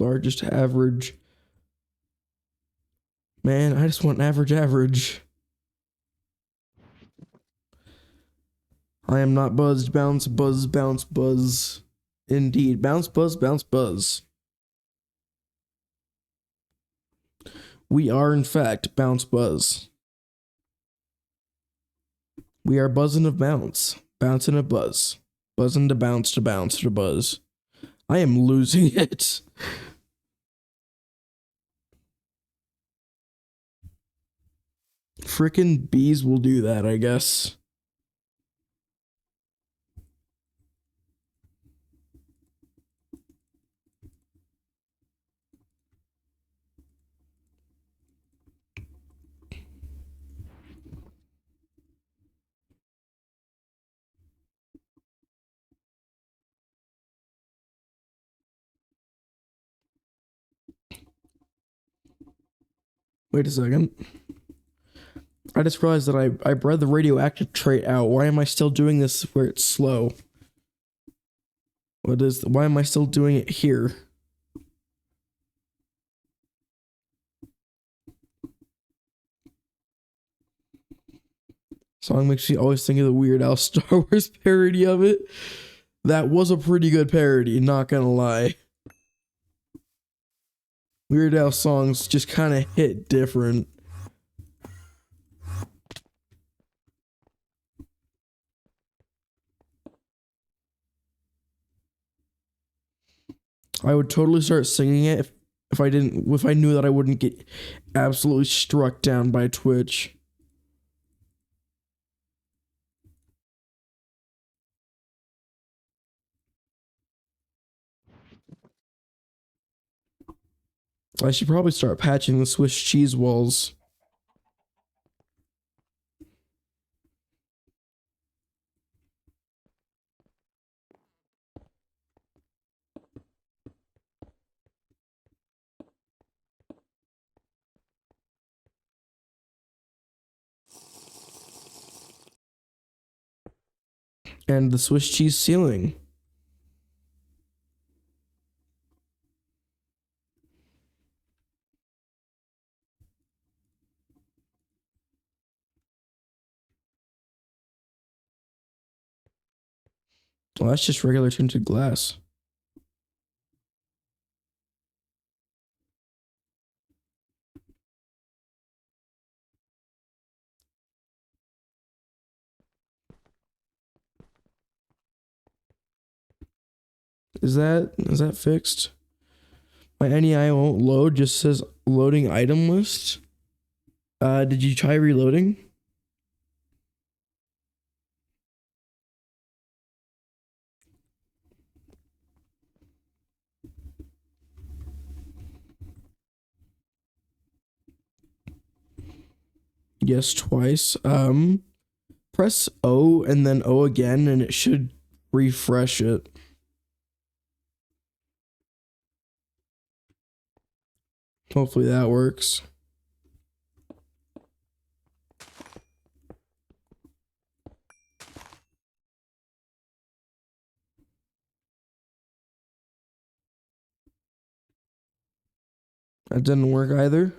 Man, I just want average. I am not buzzed. Bounce, buzz. Indeed. Bounce, buzz. We are, in fact, bounce, buzz. We are buzzing of bounce. Bouncing a buzz. Buzzing to bounce to buzz. I am losing it. Frickin' bees will do that, I guess. Wait a second. I just realized that I bred the radioactive trait out. Why am I still doing this where it's slow? Why am I still doing it here? Song makes me always think of the Weird Al Star Wars parody of it. That was a pretty good parody, not gonna lie. Weird Al songs just kind of hit different. I would totally start singing it if I knew that I wouldn't get absolutely struck down by Twitch. I should probably start patching the Swiss cheese walls. And the Swiss cheese ceiling. Well, that's just regular tinted glass. Is that fixed? My NEI won't load, just says loading item list. Did you try reloading? Yes, twice. Press O and then O again, and it should refresh it. Hopefully that works. That didn't work either.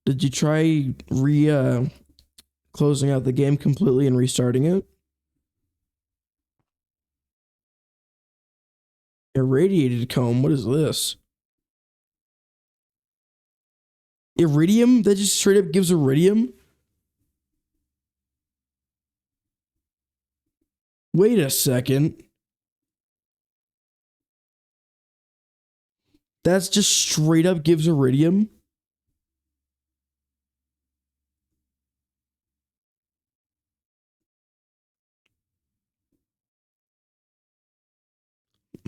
Did you try Closing out the game completely and restarting it. Irradiated comb. What is this? Iridium? That just straight up gives iridium? Wait a second. That's just straight up gives iridium?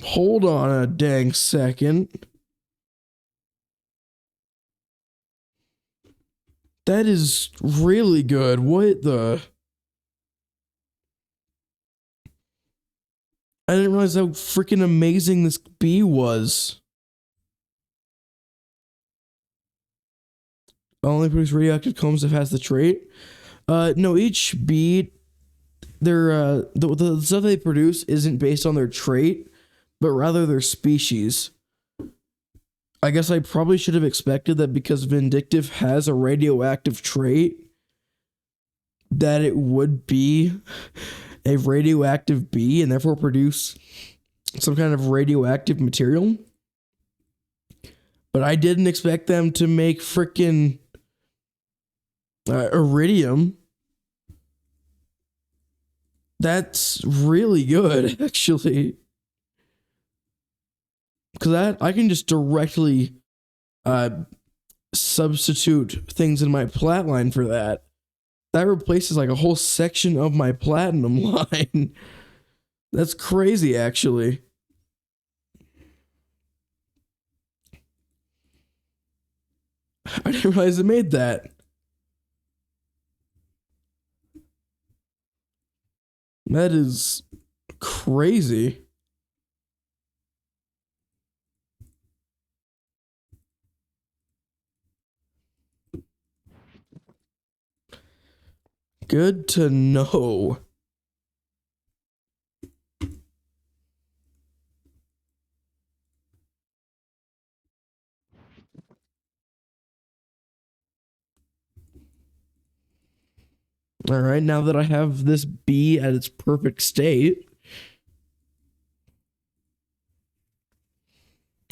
Hold on a dang second. That is really good. What the? I didn't realize how freaking amazing this bee was. Only produce radioactive combs if it has the trait. No, each bee, the stuff they produce isn't based on their trait, but rather their species. I guess I probably should have expected that because Vindictive has a radioactive trait, that it would be a radioactive bee and therefore produce some kind of radioactive material. But I didn't expect them to make freaking iridium. That's really good, actually. Because I can just directly substitute things in my plat line for that. That replaces like a whole section of my platinum line. That's crazy, actually. I didn't realize it made that. That is crazy. Good to know. All right, now that I have this bee at its perfect state,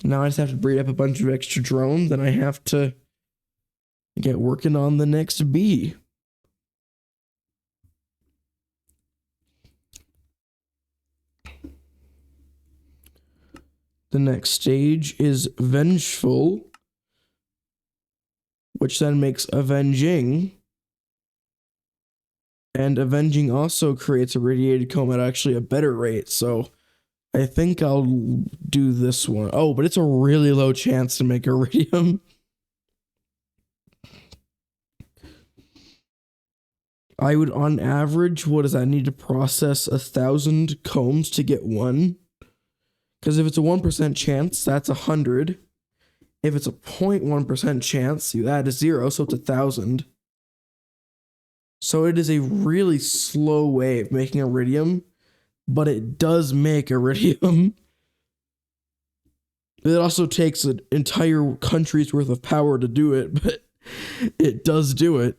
now I just have to breed up a bunch of extra drones, then I have to get working on the next bee. The next stage is Vengeful, which then makes Avenging. And Avenging also creates a radiated comb at actually a better rate, so I think I'll do this one. Oh, but it's a really low chance to make iridium. I would, on average, what does that need to process 1,000 combs to get one? Because if it's a 1% chance, that's 100. If it's a 0.1% chance, you add a 0, so it's 1,000. So it is a really slow way of making iridium, but it does make iridium. It also takes an entire country's worth of power to do it, but it does do it.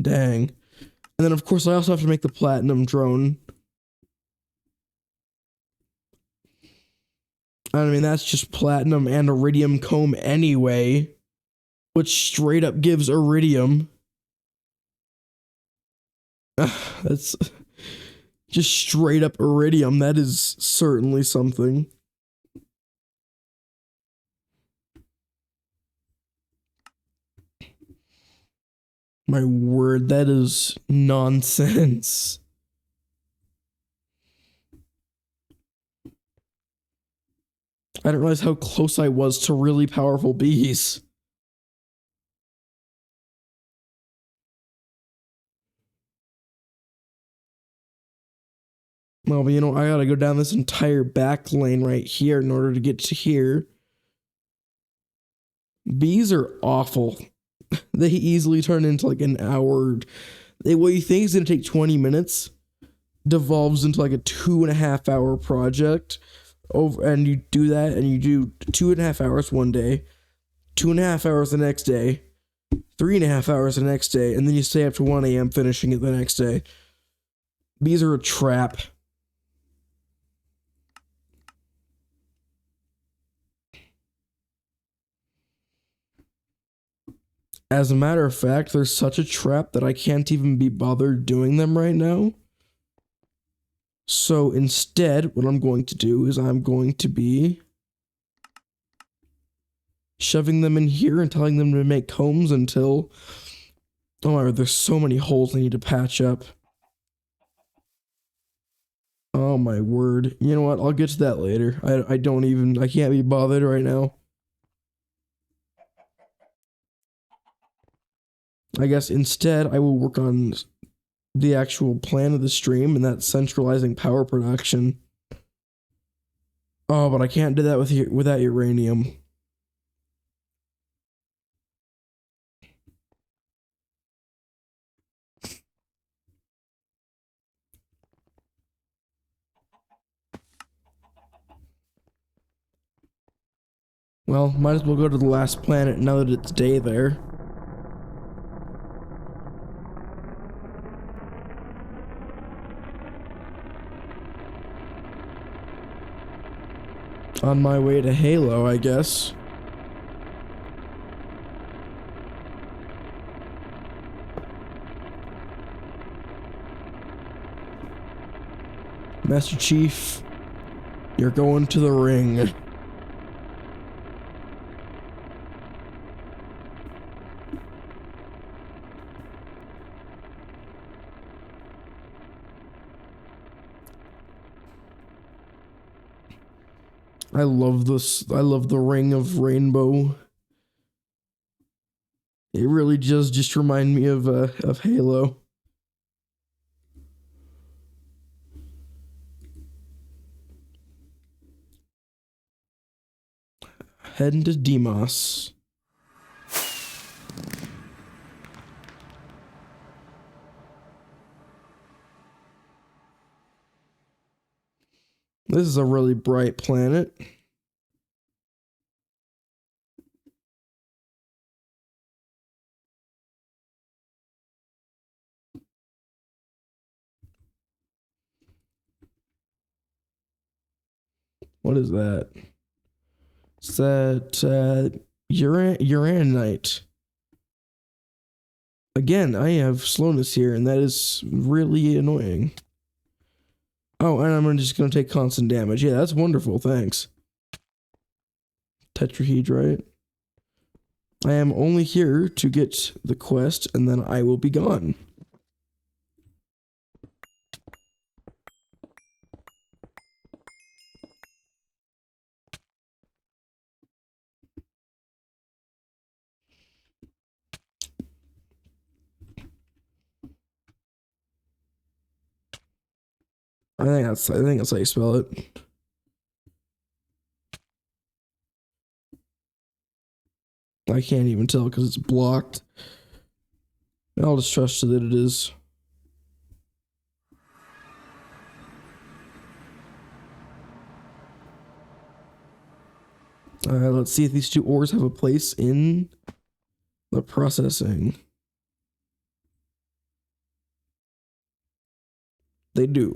Dang. And then, of course, I also have to make the platinum drone. I mean, that's just platinum and iridium comb anyway, which straight up gives iridium. That's just straight up iridium. That is certainly something. My word, that is nonsense. I didn't realize how close I was to really powerful bees. Well, but you know, I gotta go down this entire back lane right here in order to get to here. Bees are awful. They easily turn into like an hour. What you think is gonna take 20 minutes devolves into like a 2.5 hour project over, and you do that, and you do 2.5 hours one day, 2.5 hours the next day, 3.5 hours the next day, and then you stay up to 1 a.m. finishing it the next day. These are a trap. As a matter of fact, they're such a trap that I can't even be bothered doing them right now. So instead, what I'm going to do is I'm going to be shoving them in here and telling them to make combs until... Oh my god, there's so many holes I need to patch up. Oh my word. You know what? I'll get to that later. I can't be bothered right now. I guess instead I will work on the actual plan of the stream, and that's centralizing power production. Oh, but I can't do that without uranium. Well, might as well go to the last planet now that it's day there. On my way to Halo, I guess. Master Chief, you're going to the ring. I love this. I love the ring of rainbow. It really does just remind me of Halo. Heading to Demos. This is a really bright planet. What is that? It's that uranite. Again, I have slowness here, and that is really annoying. Oh, and I'm just going to take constant damage. Yeah, that's wonderful. Thanks. Tetrahedrite. I am only here to get the quest, and then I will be gone. I think that's how you spell it. I can't even tell because it's blocked. I'll just trust you that it is. Let's see if these two ores have a place in the processing. They do.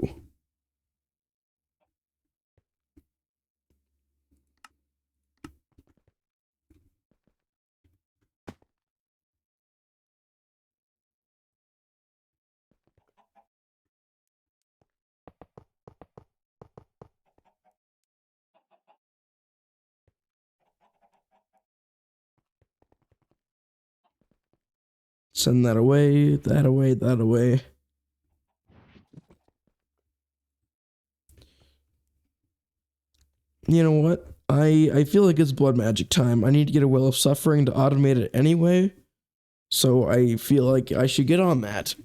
Send that away, that away, that away. You know what? I feel like it's blood magic time. I need to get a Well of Suffering to automate it anyway. So I feel like I should get on that.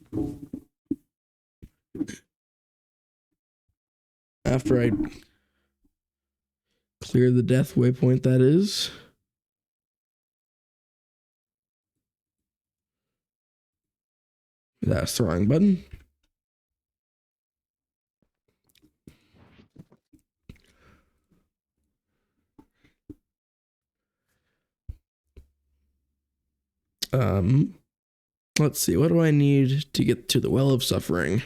After I clear the death waypoint, that is. That's the wrong button. Um, let's see. What do I need to get to the Well of Suffering?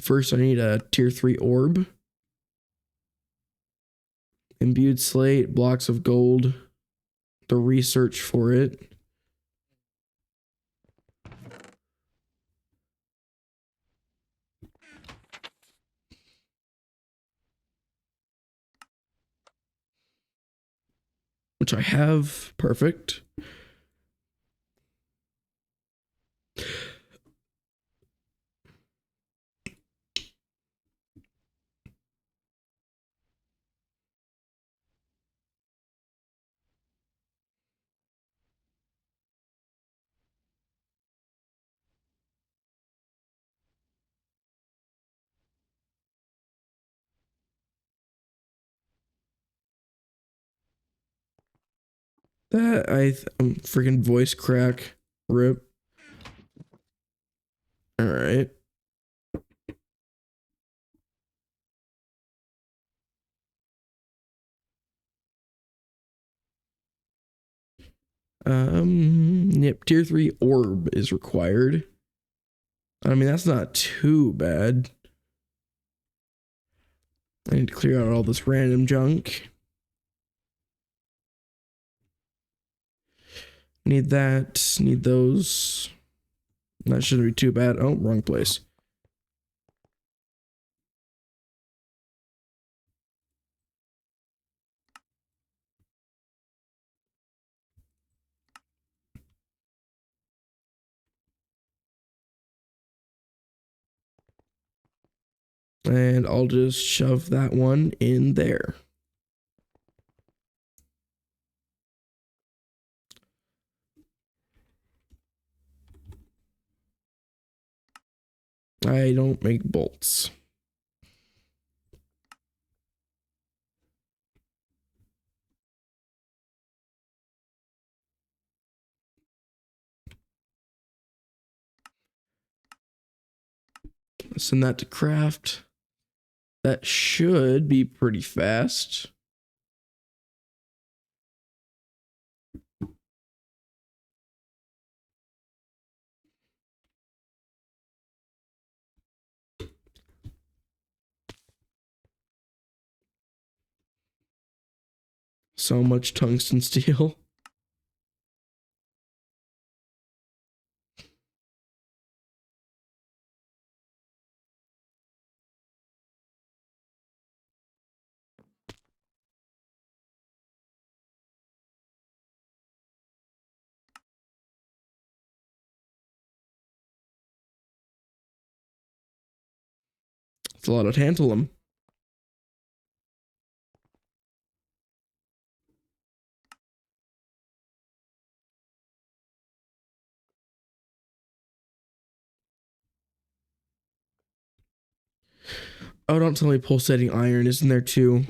First, I need a tier 3 orb. Imbued slate, blocks of gold. The research for it. Which I have. Perfect. I'm freaking voice crack. Rip. All right. Yep, tier 3 orb is required. I mean, that's not too bad. I need to clear out all this random junk. Need that. Need those. That shouldn't be too bad. Oh, wrong place. And I'll just shove that one in there. I don't make bolts. Send that to craft. That should be pretty fast. So much tungsten steel. It's a lot of tantalum. Oh, don't tell me pulsating iron isn't there too.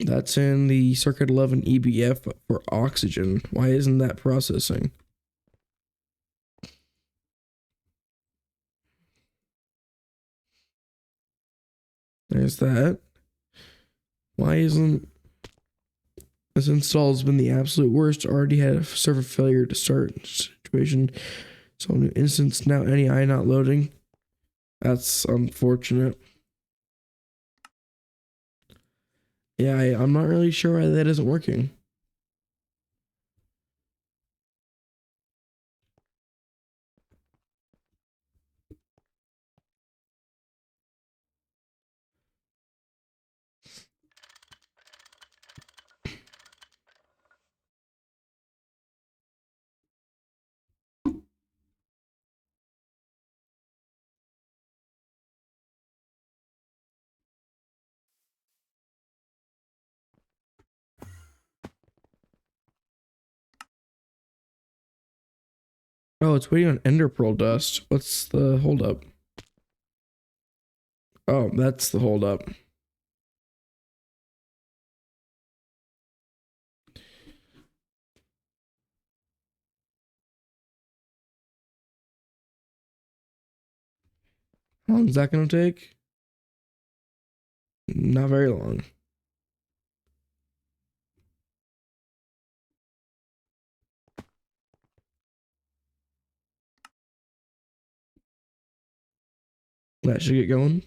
That's in the circuit 11 EBF for oxygen. Why isn't that processing? There's that. Why isn't this install has been the absolute worst? Already had a server failure to start situation. So new instance now any I not loading. That's unfortunate. Yeah, I'm not really sure why that isn't working. Oh, it's waiting on ender pearl dust. What's the holdup? Oh, that's the holdup. How long is that going to take? Not very long. That should get going.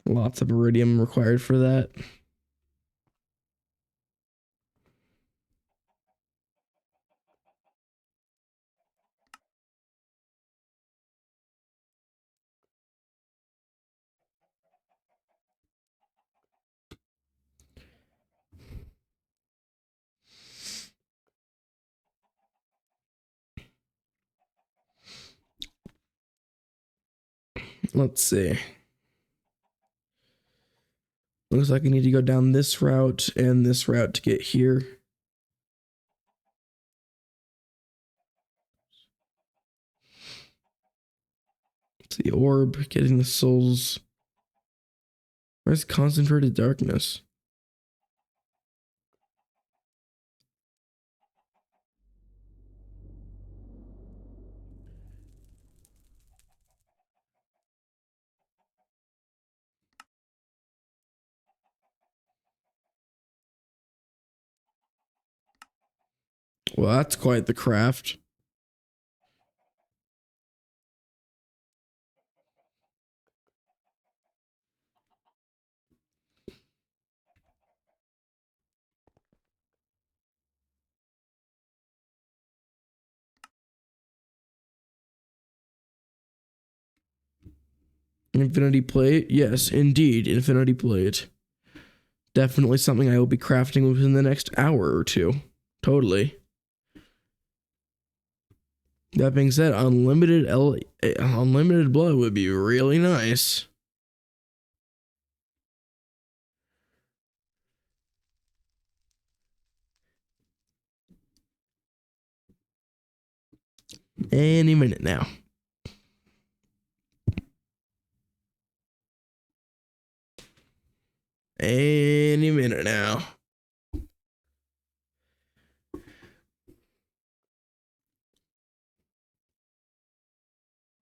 Lots of iridium required for that. Let's see. Looks like I need to go down this route and this route to get here. It's the orb, getting the souls. Where's concentrated darkness? Well, that's quite the craft. Infinity plate? Yes, indeed, infinity plate. Definitely something I will be crafting within the next hour or two. Totally. That being said, unlimited blood would be really nice. Any minute now. Any minute now.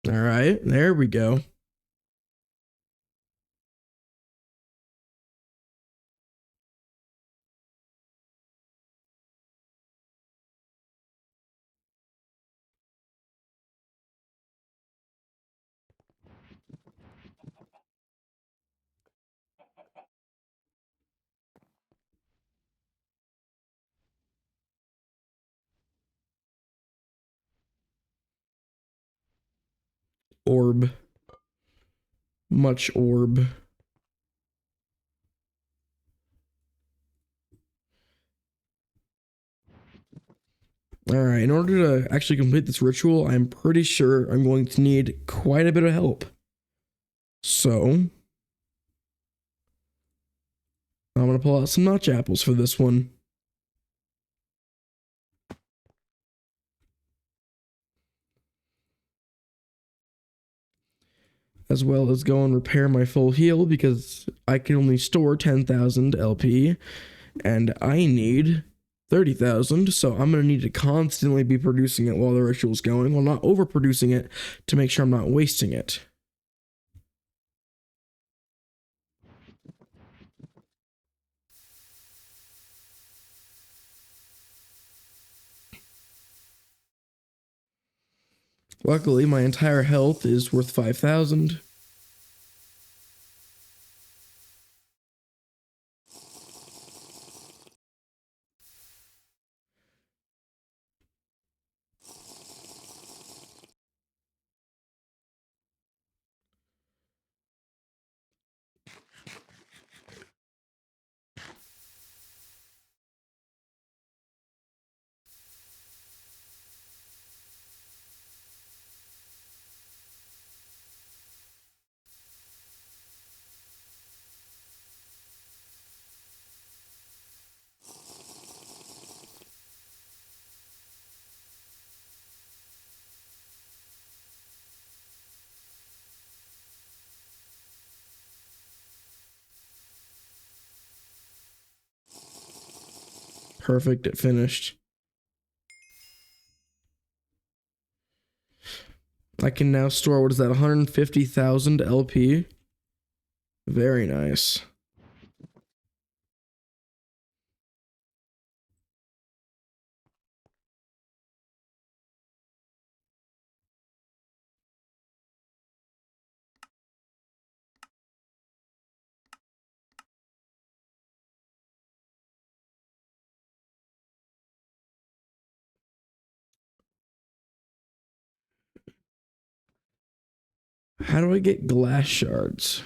All right, there we go. Orb. Much orb. All right, in order to actually complete this ritual, I'm pretty sure I'm going to need quite a bit of help. So, I'm going to pull out some notch apples for this one. As well as go and repair my full heal because I can only store 10,000 LP and I need 30,000. So I'm going to need to constantly be producing it while the ritual's going, while not overproducing it to make sure I'm not wasting it. Luckily, my entire health is worth 5,000. Perfect. It finished. I can now store, what is that, 150,000 LP? Very nice. How do I get glass shards?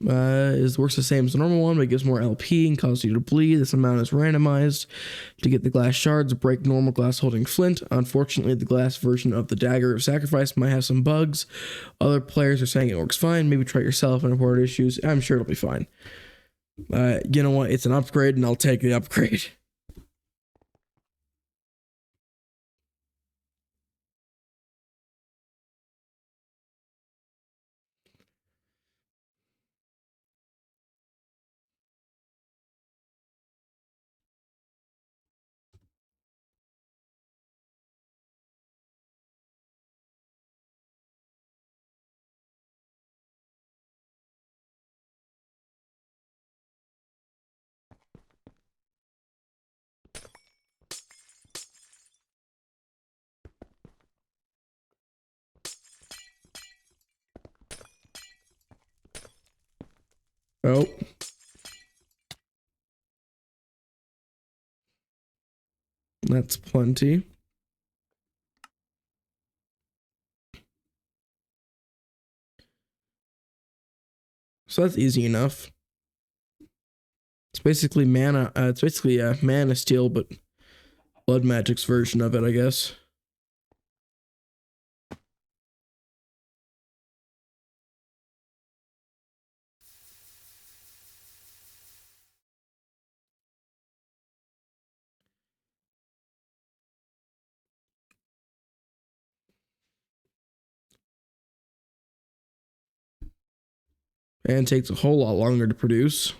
It works the same as the normal one, but it gives more LP and causes you to bleed. This amount is randomized. To get the glass shards, break normal glass holding flint. Unfortunately, the glass version of the dagger of sacrifice might have some bugs. Other players are saying it works fine. Maybe try it yourself and report issues. I'm sure it'll be fine. You know what? It's an upgrade, and I'll take the upgrade. Oh. That's plenty. So that's easy enough. It's basically mana. It's basically mana steel, but blood magic's version of it, I guess. And takes a whole lot longer to produce.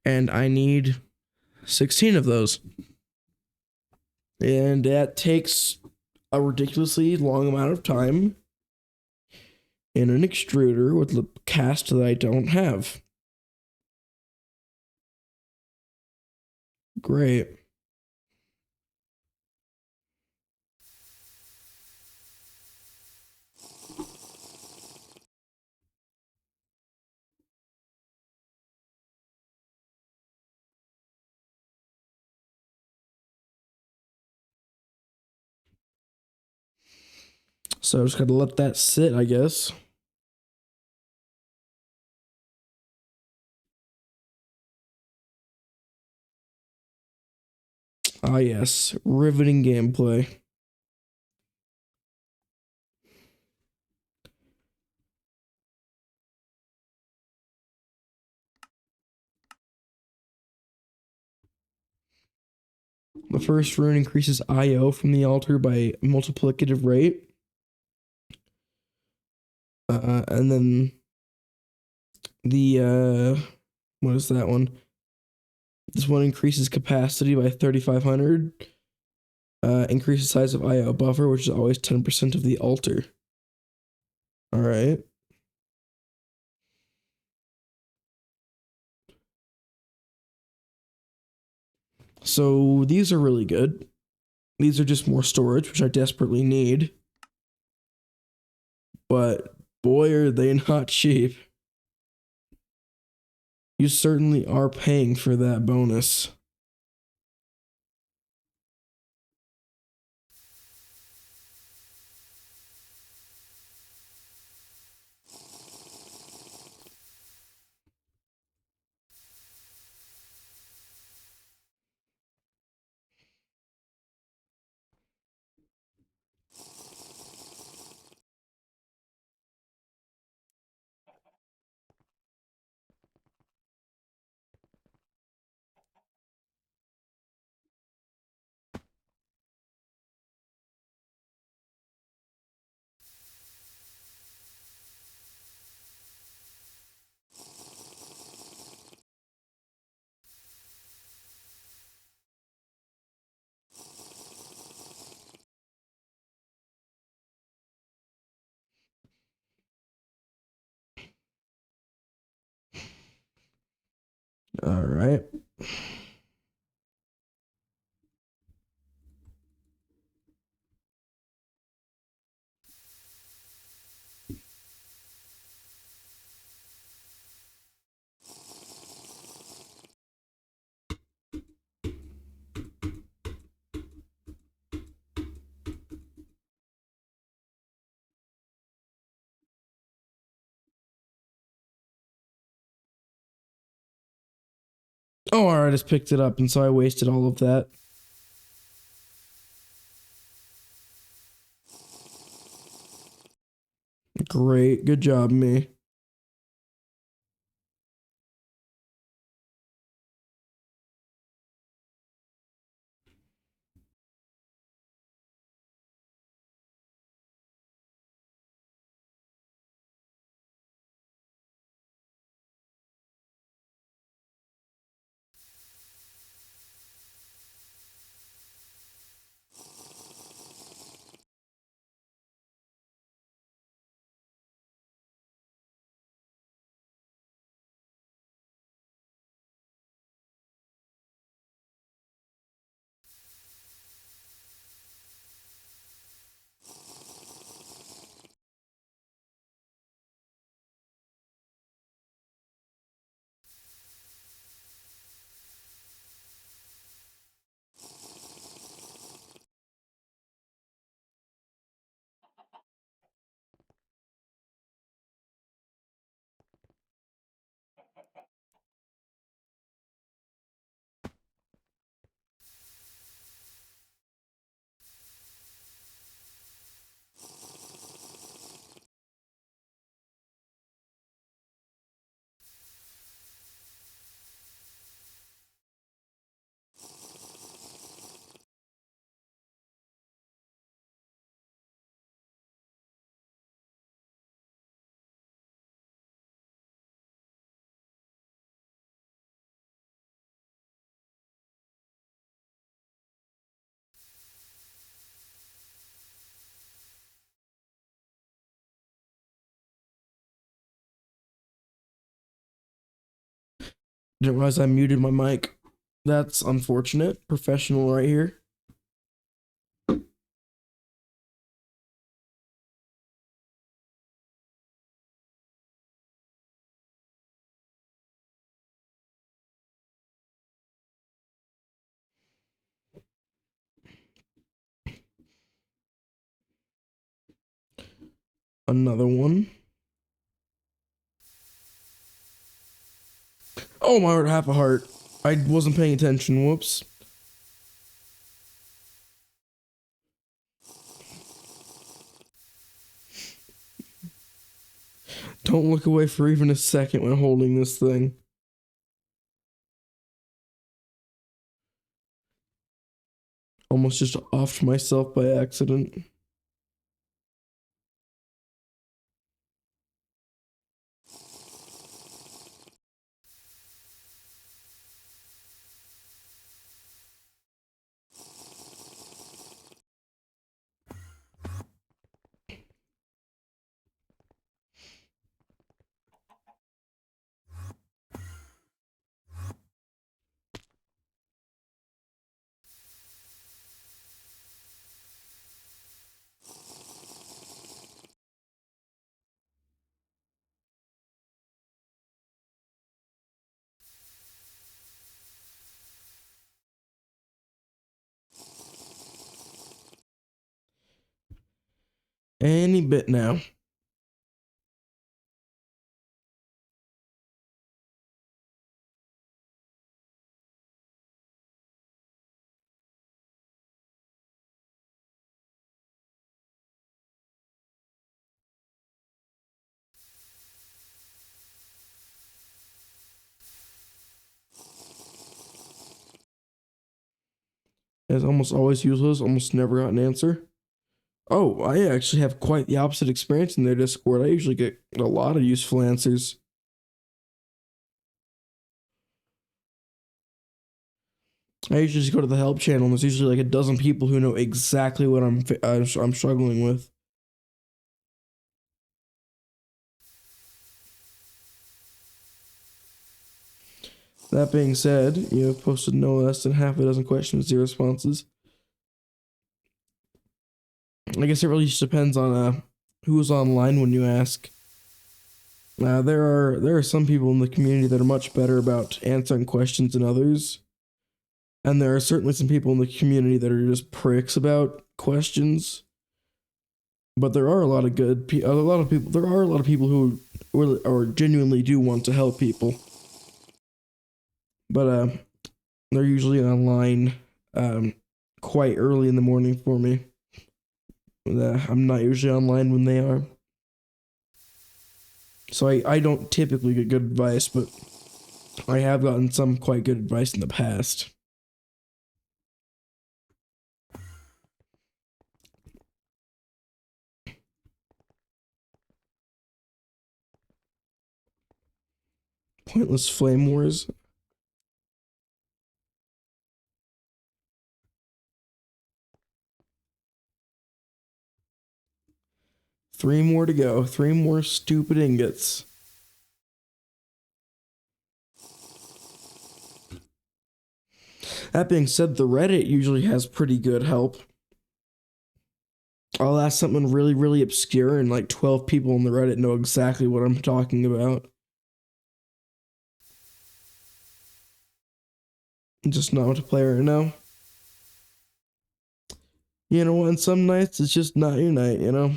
And I need 16 of those. And that takes a ridiculously long amount of time in an extruder with the cast that I don't have. Great. So I just gotta let that sit, I guess. Ah, yes. Riveting gameplay. The first rune increases IO from the altar by multiplicative rate. And then what is that one? This one increases capacity by 3,500. Increases size of IO buffer, which is always 10% of the altar. All right. So these are really good. These are just more storage, which I desperately need. But boy, are they not cheap. You certainly are paying for that bonus. All right. Oh, all right, I just picked it up, and so I wasted all of that. Great, good job, me. Didn't realize I muted my mic. That's unfortunate. Professional right here. Another one. Oh, my heart, half a heart. I wasn't paying attention. Whoops. Don't look away for even a second when holding this thing. Almost just offed myself by accident. Any bit now. It's almost always useless, almost never got an answer. Oh, I actually have quite the opposite experience in their Discord. I usually get a lot of useful answers. I usually just go to the help channel, and there's usually like a dozen people who know exactly what I'm struggling with. That being said, you have posted no less than half a dozen questions with 0 responses. I guess it really just depends on who's online when you ask. There are some people in the community that are much better about answering questions than others, and there are certainly some people in the community that are just pricks about questions. But there are a lot of a lot of people. There are a lot of people who really or genuinely do want to help people, but they're usually online quite early in the morning for me. I'm not usually online when they are. So I don't typically get good advice, but I have gotten some quite good advice in the past. Pointless flame wars. Three more to go. Three more stupid ingots. That being said, the Reddit usually has pretty good help. I'll ask something really, really obscure, and like 12 people on the Reddit know exactly what I'm talking about. Just not what to play right now. You know, on some nights it's just not your night, you know?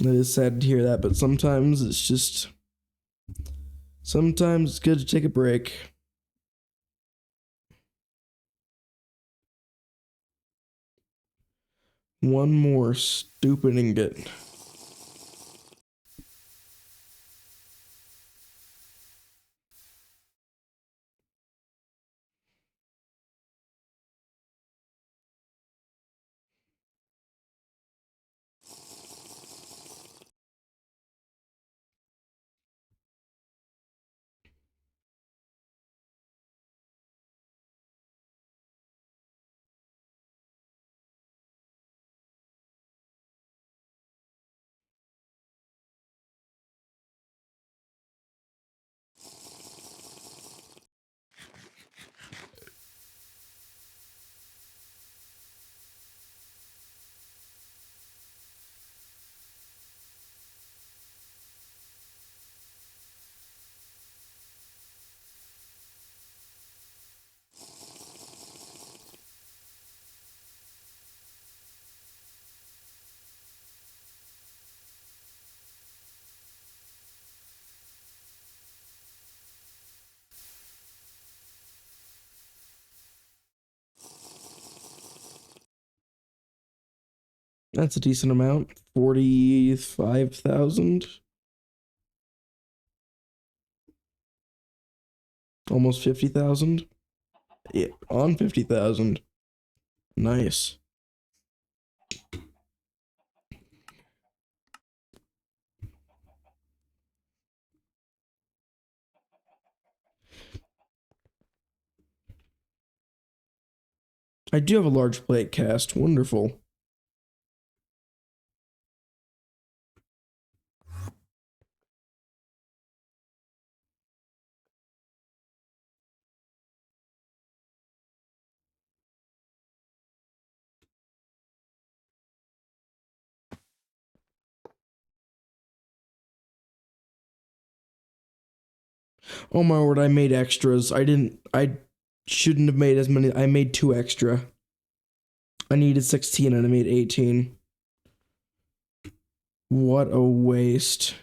It is sad to hear that, but sometimes it's good to take a break. One more stupid ingot. That's a decent amount. 45,000. Almost 50,000. Yeah, on 50,000. Nice. I do have a large plate cast. Wonderful. Oh my word, I made extras. I shouldn't have made as many. I made 2 extra. I needed 16 and I made 18. What a waste.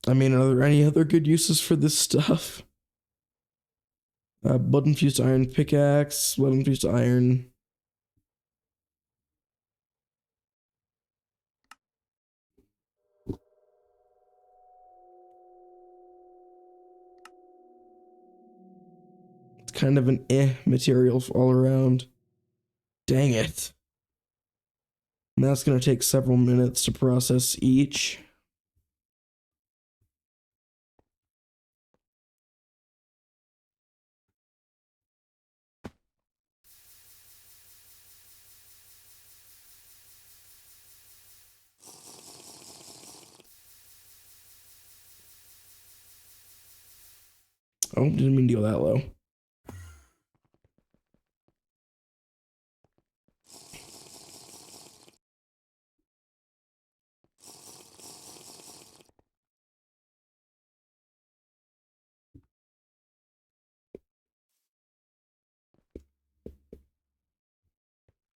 I mean, are there any other good uses for this stuff? Blood infused iron pickaxe, blood infused iron. It's kind of an material all around. Dang it. And that's going to take several minutes to process each. Oh, didn't mean to go that low.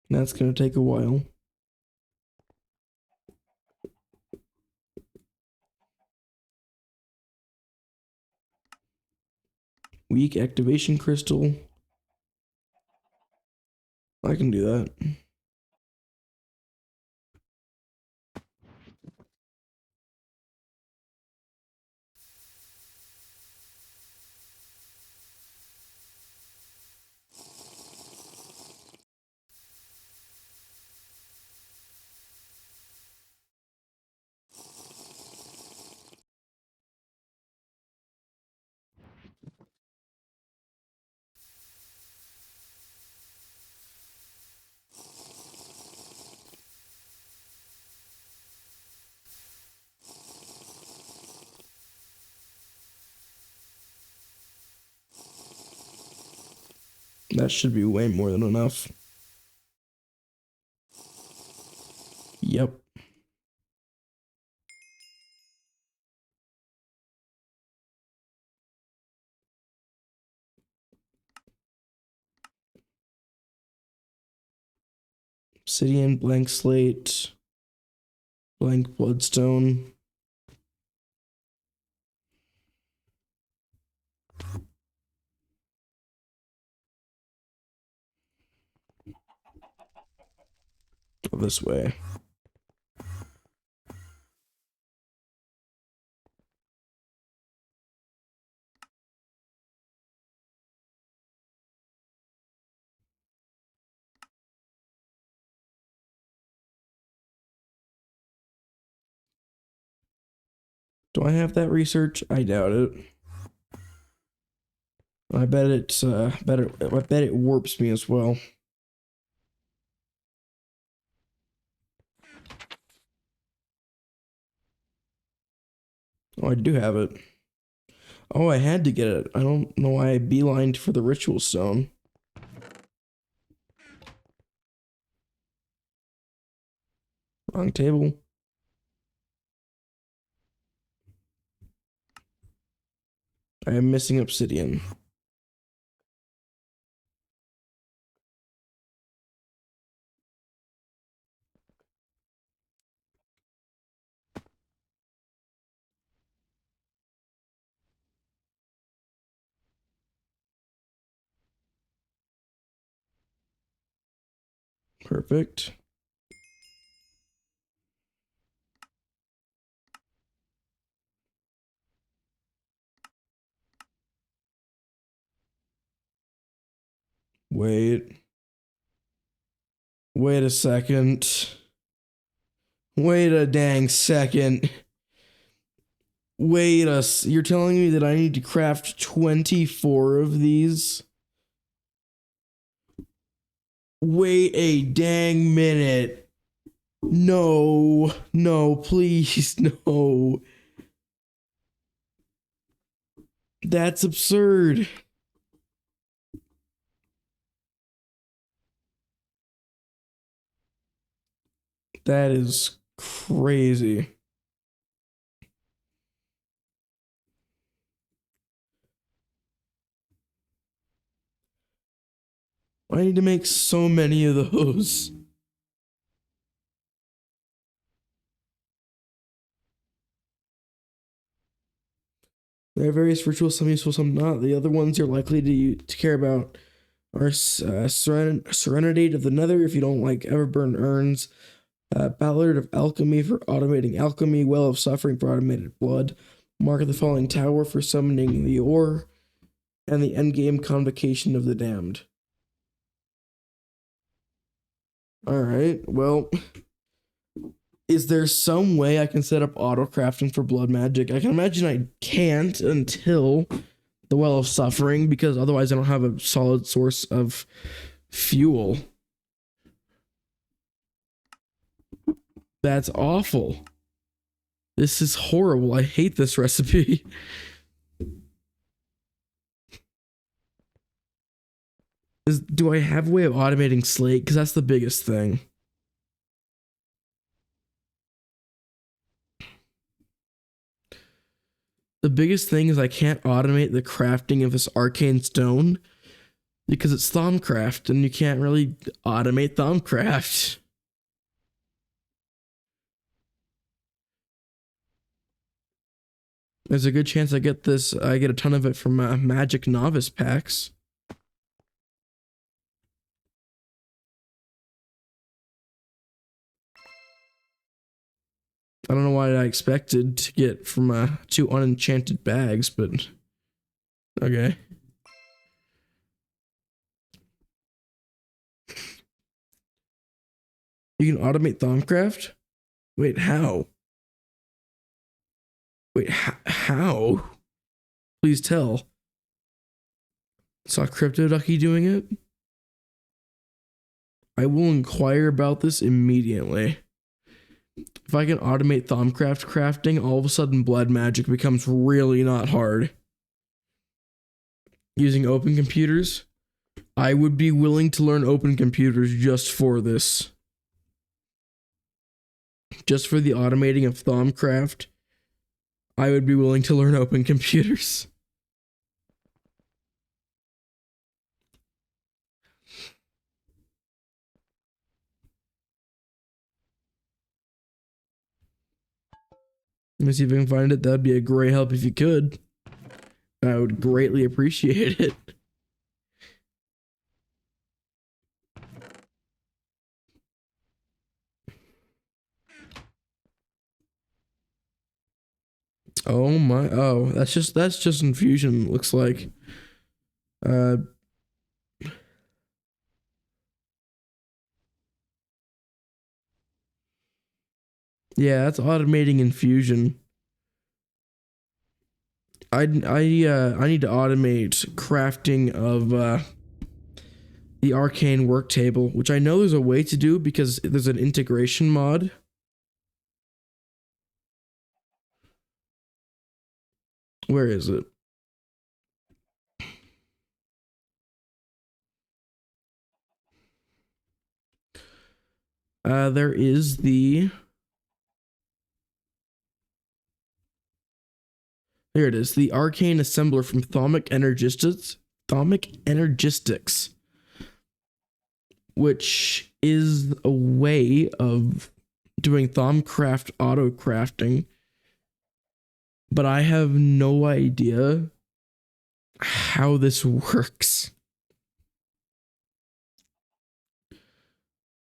That's gonna take a while. Weak activation crystal. I can do that. That should be way more than enough. Yep. Obsidian, blank slate, blank bloodstone. Go this way. Do I have that research? I doubt it. I bet it's I bet it warps me as well. Oh, I do have it. Oh, I had to get it. I don't know why I beelined for the ritual stone. Wrong table. I am missing obsidian. Perfect. Wait. Wait a second. Wait a dang second. You're telling me that I need to craft 24 of these? Wait a dang minute. No, no, please, no. That's absurd. That is crazy. I need to make so many of those. There are various rituals, some useful, some not. The other ones you're likely to care about are Serenity of the Nether if you don't like Everburn Urns, Ballad of Alchemy for automating alchemy, Well of Suffering for automated blood, Mark of the Falling Tower for summoning the ore, and the Endgame Convocation of the Damned. Alright, well, is there some way I can set up auto crafting for blood magic? I can imagine I can't until the Well of Suffering, because otherwise I don't have a solid source of fuel. That's awful. This is horrible. I hate this recipe. Do I have a way of automating slate? Because that's the biggest thing. The biggest thing is I can't automate the crafting of this arcane stone because it's Thaumcraft and you can't really automate Thaumcraft. There's a good chance I get a ton of it from Magic Novice packs. I don't know what I expected to get from 2 unenchanted bags, but okay. You can automate Thaumcraft? Wait, how? Wait, how? Please tell. Saw Crypto Ducky doing it? I will inquire about this immediately. If I can automate Thaumcraft crafting, all of a sudden blood magic becomes really not hard. Using open computers, I would be willing to learn open computers just for this. Just for the automating of Thaumcraft, I would be willing to learn open computers. Let me see if I can find it. That'd be a great help if you could. I would greatly appreciate it. Oh my, oh, that's just infusion, looks like. Yeah, that's automating infusion. I need to automate crafting of the arcane work table, which I know there's a way to do because there's an integration mod. Where is it? There is the. There it is, the arcane assembler from Thaumic Energistics, which is a way of doing Thaumcraft auto crafting, but I have no idea how this works.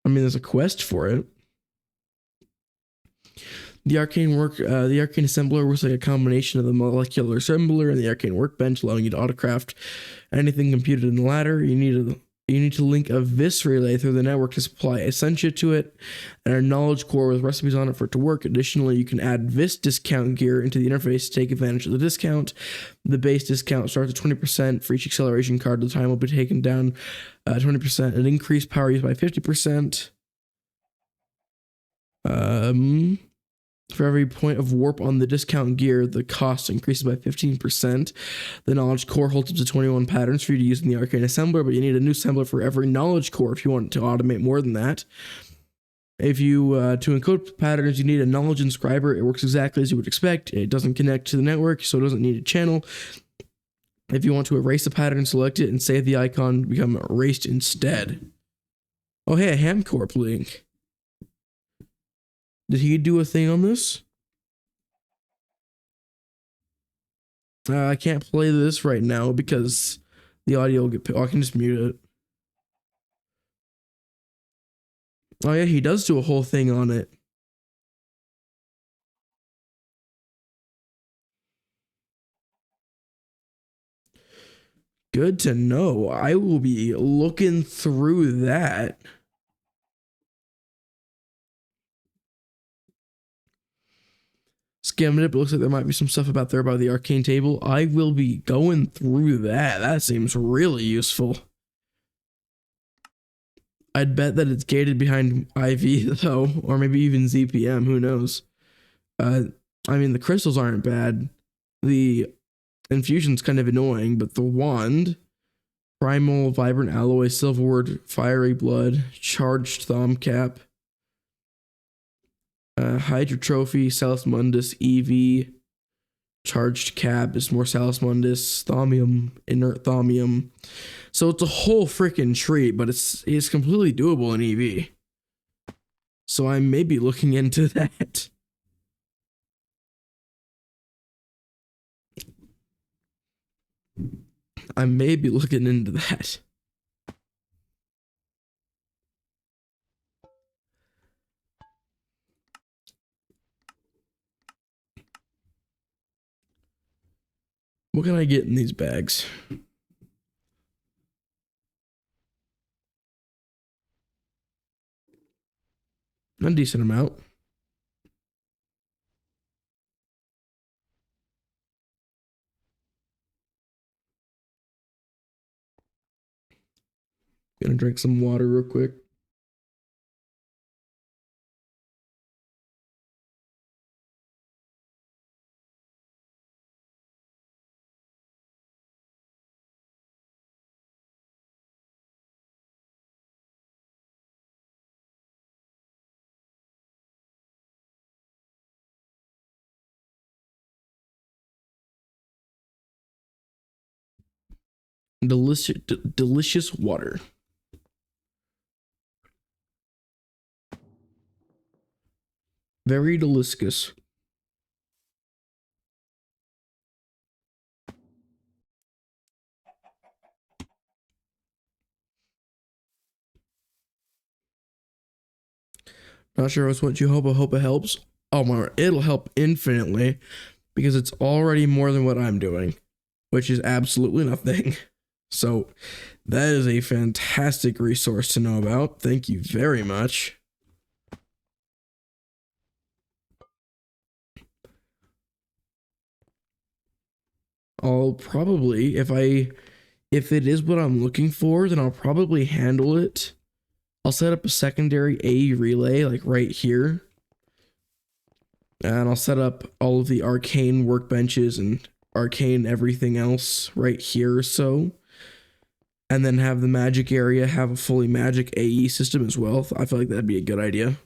I mean, there's a quest for it. The arcane assembler works like a combination of the molecular assembler and the arcane workbench, allowing you to autocraft anything computed in the ladder. You need to link a vis relay through the network to supply Essentia to it, and a knowledge core with recipes on it for it to work. Additionally, you can add vis discount gear into the interface to take advantage of the discount. The base discount starts at 20% for each acceleration card. The time will be taken down 20%, and increase power use by 50%. For every point of warp on the discount gear, the cost increases by 15%. The knowledge core holds up to 21 patterns for you to use in the arcane assembler, but you need a new assembler for every knowledge core if you want to automate more than that. If you, to encode patterns, you need a knowledge inscriber. It works exactly as you would expect. It doesn't connect to the network, so it doesn't need a channel. If you want to erase a pattern, select it and save the icon, become erased instead. Oh, hey, a Hamcorp link. Did he do a thing on this? I can't play this right now because the audio will get. Oh, I can just mute it. Oh yeah, he does do a whole thing on it. Good to know. I will be looking through that. Skimmed it, but looks like there might be some stuff about the arcane table. I will be going through that. That seems really useful. I'd bet that it's gated behind IV though, or maybe even ZPM. Who knows? I mean, the crystals aren't bad. The infusion's kind of annoying, but the wand Primal, Vibrant Alloy, Silverwood, Fiery Blood, Charged Thumb Cap, Hydra Trophy, Salus Mundus, EV, Charged Cap is more Salus Mundus, Thaumium, Inert Thaumium. So it's a whole freaking tree, but it's completely doable in EV. So I may be looking into that. I may be looking into that. What can I get in these bags? A decent amount. Gonna drink some water real quick. Delicious water. Very delicious. Not sure what's what you hope. I hope it helps. Oh my, it'll help infinitely because it's already more than what I'm doing, which is absolutely nothing. So that is a fantastic resource to know about. Thank you very much. I'll probably, if it is what I'm looking for, then I'll probably handle it. I'll set up a secondary AE relay like right here. And I'll set up all of the arcane workbenches and arcane everything else right here or so. And then have the magic area have a fully magic AE system as well. I feel like that'd be a good idea.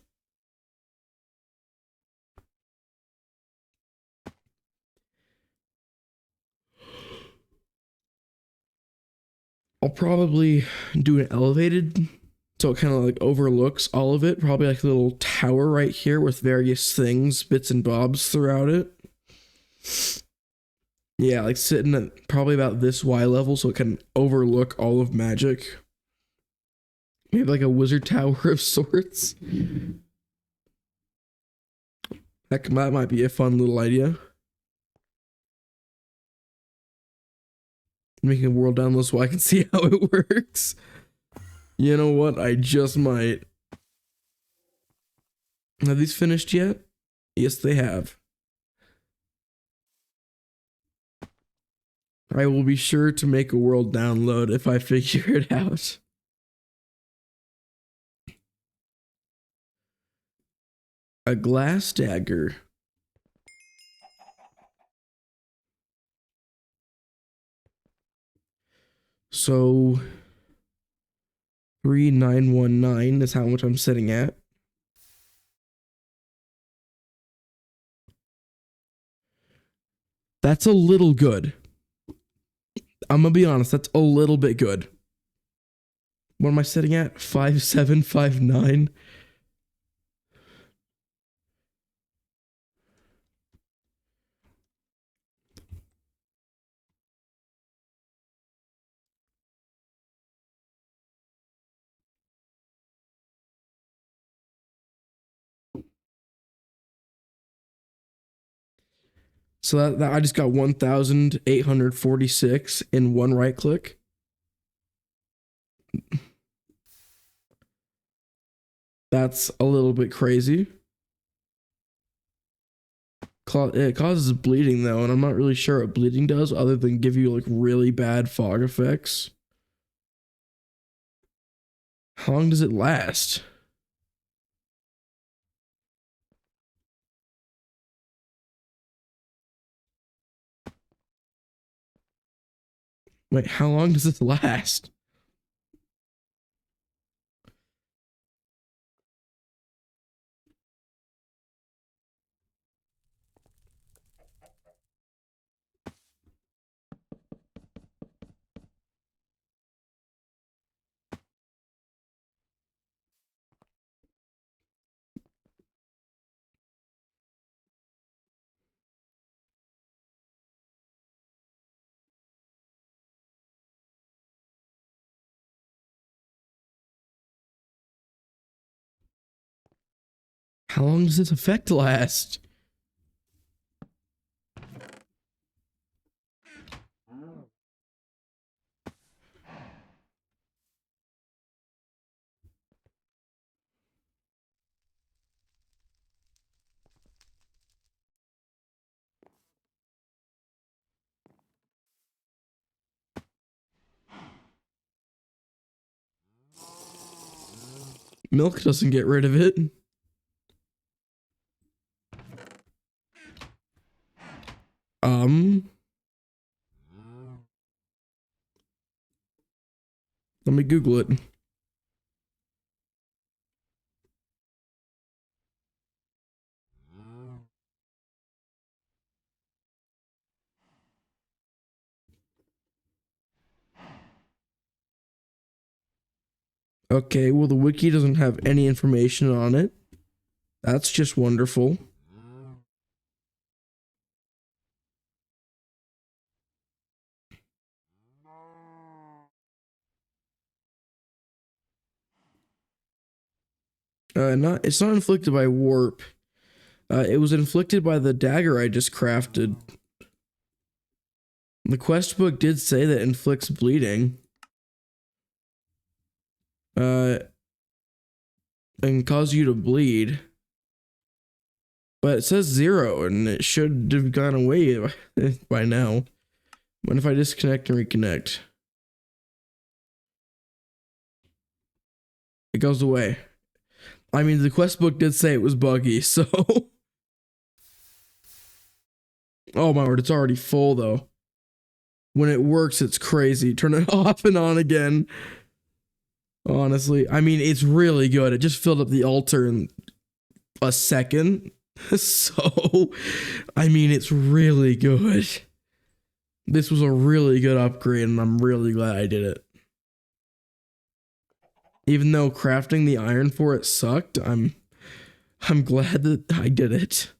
I'll probably do an elevated so it kind of like overlooks all of it. Probably like a little tower right here with various things, bits and bobs throughout it. Yeah, like sitting at probably about this Y level so it can overlook all of magic. Maybe like a wizard tower of sorts. That might be a fun little idea. Making a world download so I can see how it works. You know what? I just might. Have these finished yet? Yes, they have. I will be sure to make a world download if I figure it out. A glass dagger. So 3919 is how much I'm sitting at. That's a little good. I'm gonna be honest, that's a little bit good. What am I sitting at? 5759. So that I just got 1,846 in one right click. That's a little bit crazy. It causes bleeding though, and I'm not really sure what bleeding does other than give you like really bad fog effects. How long does it last? Wait, how long does this last? How long does this effect last? Milk doesn't get rid of it. Let me Google it. Okay, well, the wiki doesn't have any information on it. That's just wonderful. It's not inflicted by warp. It was inflicted by the dagger I just crafted. The quest book did say that inflicts bleeding. And cause you to bleed. But it says 0, and it should have gone away by now. What if I disconnect and reconnect? It goes away. I mean, the quest book did say it was buggy, so... Oh my word, it's already full, though. When it works, it's crazy. Turn it off and on again. Honestly, I mean, it's really good. It just filled up the altar in a second. So, I mean, it's really good. This was a really good upgrade, and I'm really glad I did it. Even though crafting the iron for it sucked, I'm glad that I did it.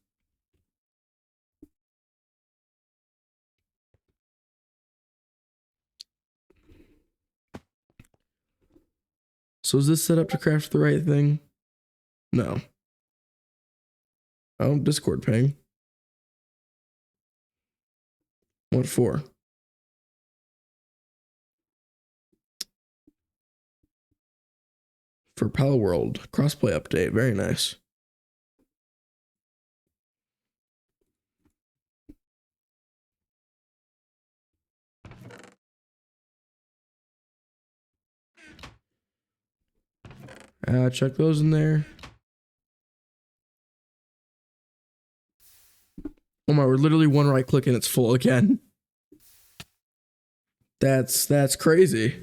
So is this set up to craft the right thing? No. Oh, Discord ping. What for? For Pal World crossplay update. Very nice. Check those in there. Oh my, we're literally one right click and it's full again. That's crazy.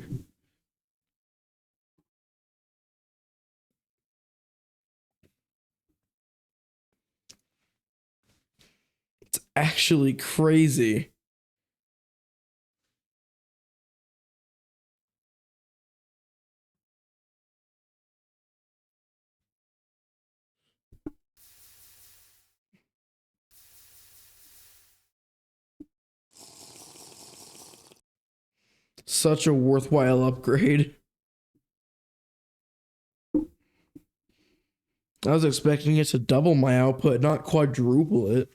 It's actually crazy. Such a worthwhile upgrade. I was expecting it to double my output, not quadruple it.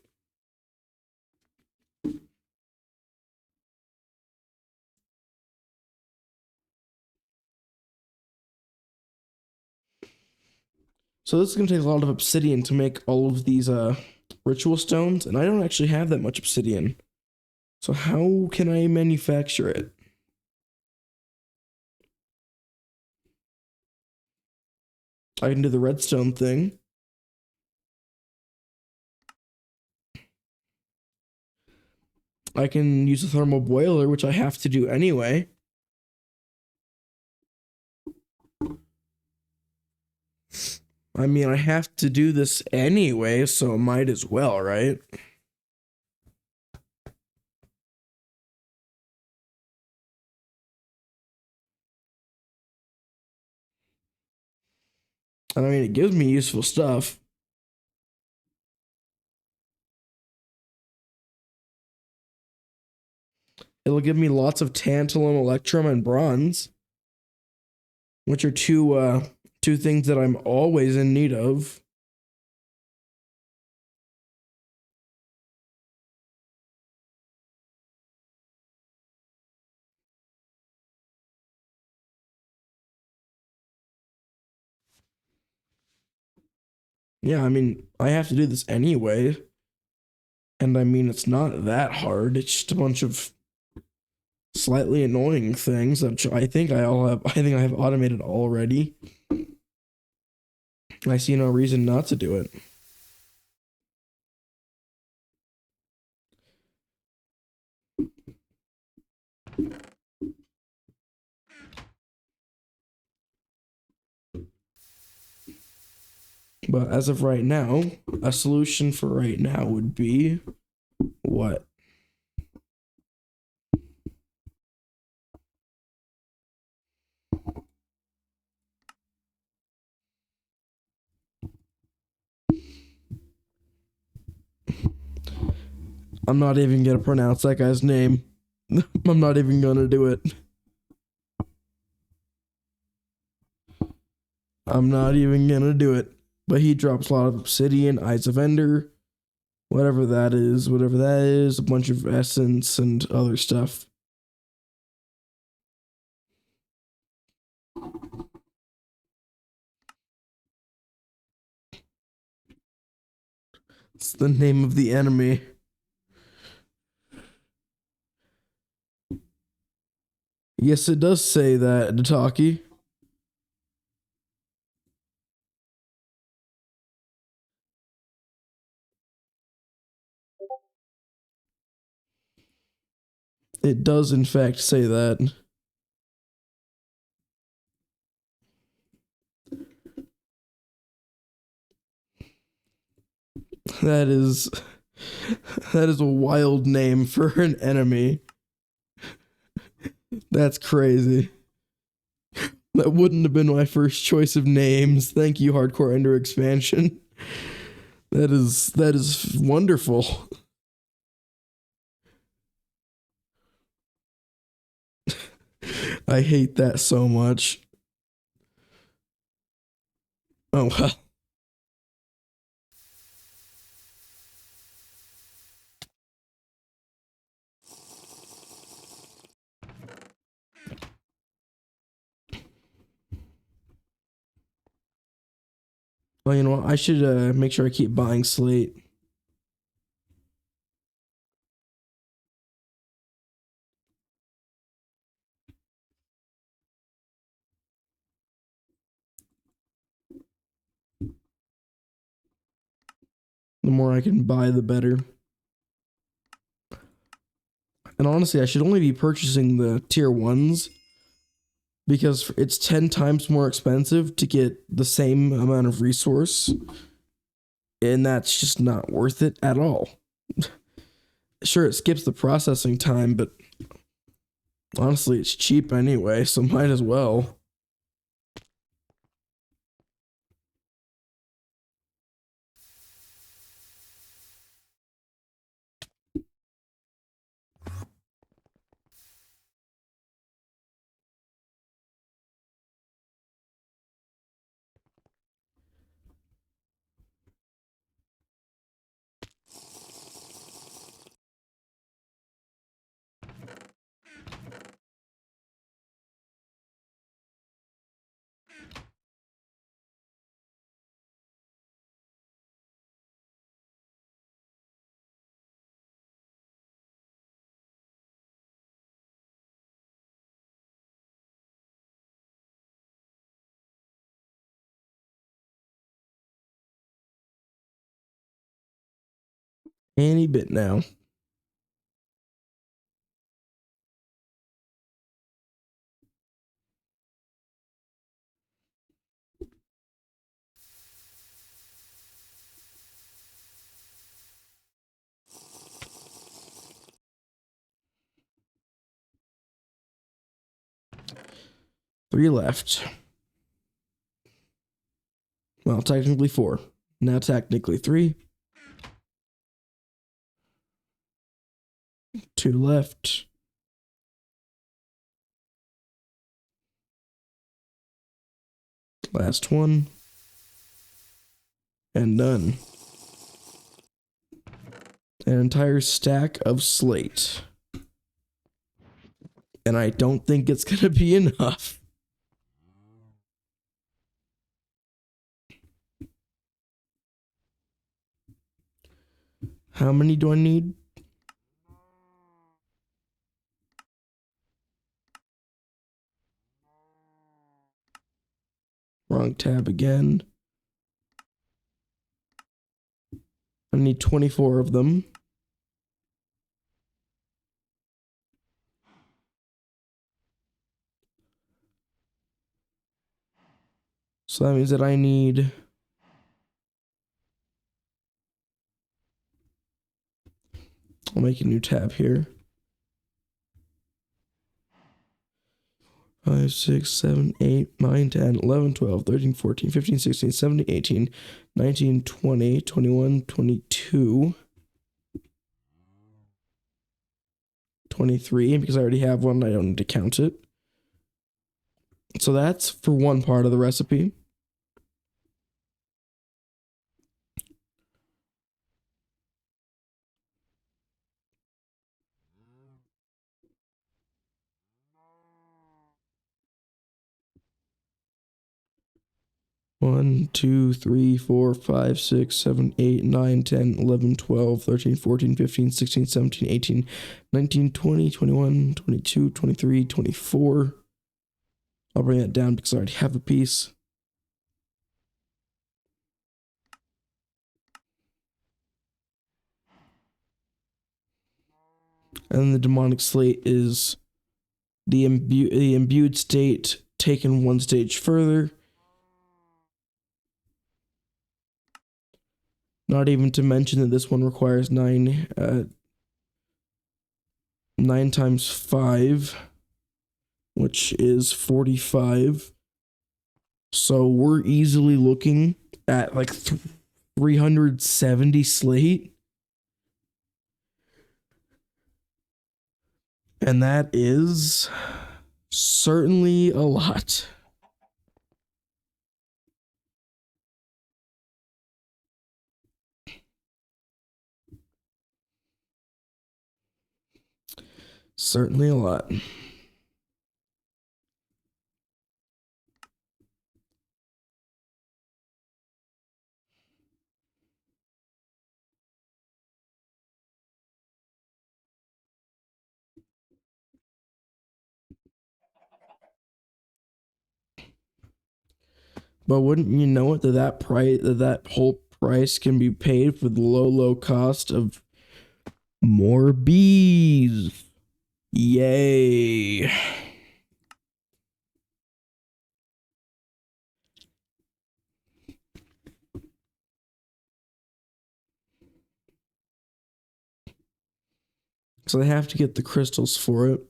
So this is going to take a lot of obsidian to make all of these ritual stones, and I don't actually have that much obsidian. So how can I manufacture it? I can do the redstone thing. I can use a thermal boiler, which I have to do anyway. I mean, I have to do this anyway, so might as well, right? I mean, it gives me useful stuff. It'll give me lots of tantalum, electrum, and bronze, which are two things that I'm always in need of. Yeah, I mean, I have to do this anyway. And I mean, it's not that hard. It's just a bunch of slightly annoying things that I think I think I have automated already. I see no reason not to do it. But as of right now, a solution for right now would be what? I'm not even gonna pronounce that guy's name. I'm not even gonna do it. I'm not even gonna do it. But he drops a lot of obsidian, eyes of ender, whatever that is, a bunch of essence and other stuff. It's the name of the enemy. Yes, it does say that, Dataki. It does, in fact, say that. That is that is a wild name for an enemy. That's crazy. That wouldn't have been my first choice of names. Thank you, Hardcore Ender Expansion. That is wonderful. I hate that so much. Oh well. Well, you know what? I should make sure I keep buying slate. The more I can buy, the better. And honestly, I should only be purchasing the tier ones because it's 10 times more expensive to get the same amount of resource. And that's just not worth it at all. Sure, it skips the processing time, but honestly, it's cheap anyway, so might as well. Any bit now. 3 left. Well, technically 4. Now technically 3. 2 left. Last one. And done. An entire stack of slate. And I don't think it's going to be enough. How many do I need? Wrong tab again. I need 24 of them. So that means that I need... I'll make a new tab here. 5, 6, 7, 8, 9, 10, 11, 12, 13, 14, 15, 16, 17, 18, 19, 20, 21, 22, 23. Because I already have one, I don't need to count it. So that's for one part of the recipe. One, 2, 3, 4, 5, 6, 7, 8, 9, 10, 11, 12, 13, 14, 15, 16, 17, 18, 19, 20, 21, 22, 23, 24. I'll bring that down because I already have a piece. And the demonic slate is the imbued state taken one stage further. Not even to mention that this one requires 9 times 5, which is 45. So we're easily looking at like 370 slate. And that is certainly a lot. Certainly a lot. But wouldn't you know it that whole price can be paid for the low cost of more bees? Yay. So they have to get the crystals for it.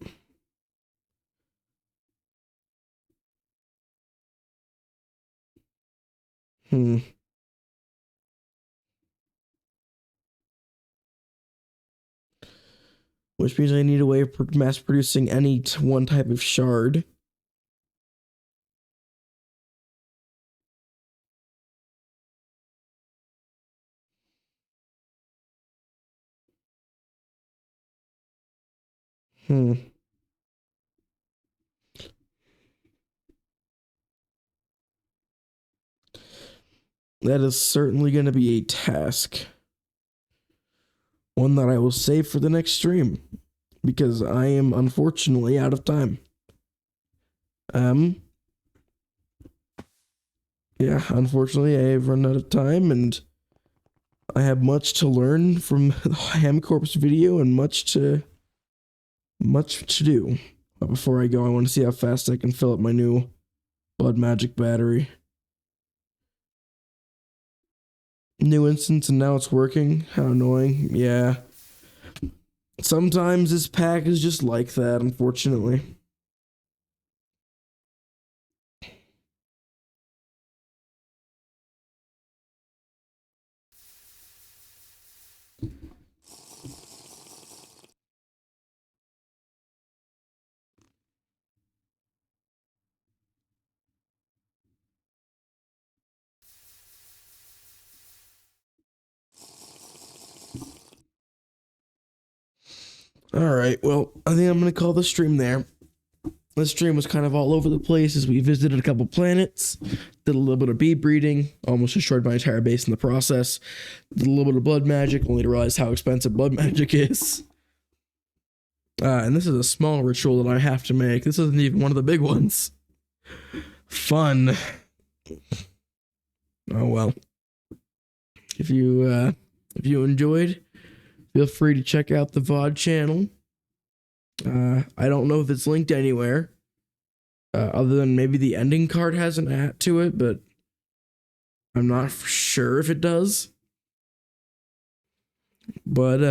Which means I need a way of mass producing any one type of shard. That is certainly going to be a task. One that I will save for the next stream. Because I am unfortunately out of time. Yeah, unfortunately I have run out of time and I have much to learn from the Hamcorp's video and much to do. But before I go, I want to see how fast I can fill up my new Blood Magic battery. New instance and now it's working. How annoying. Yeah. Sometimes this pack is just like that, unfortunately. All right, well, I think I'm going to call the stream there. This stream was kind of all over the place as we visited a couple planets, did a little bit of bee breeding, almost destroyed my entire base in the process, did a little bit of blood magic, only to realize how expensive blood magic is. And this is a small ritual that I have to make. This isn't even one of the big ones. Fun. Oh well. If you enjoyed, feel free to check out the VOD channel. I don't know if it's linked anywhere, other than maybe the ending card has an @ to it, but I'm not for sure if it does. But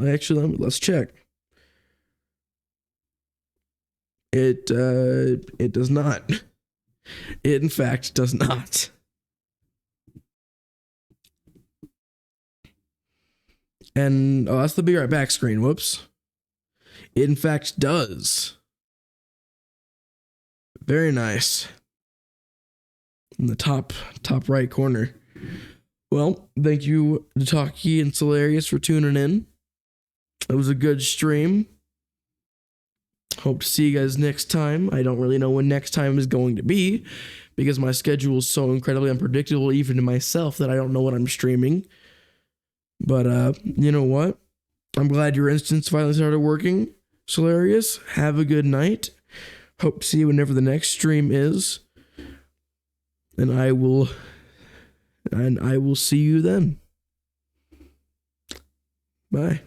actually, let's check. It does not. It in fact does not. And that's the be right back screen. Whoops. It in fact does. Very nice. In the top right corner. Well, thank you to Taki and Solarius for tuning in. It was a good stream. Hope to see you guys next time. I don't really know when next time is going to be because my schedule is so incredibly unpredictable even to myself that I don't know what I'm streaming. But you know what? I'm glad your instance finally started working. Solarius, have a good night. Hope to see you whenever the next stream is. And I will see you then. Bye.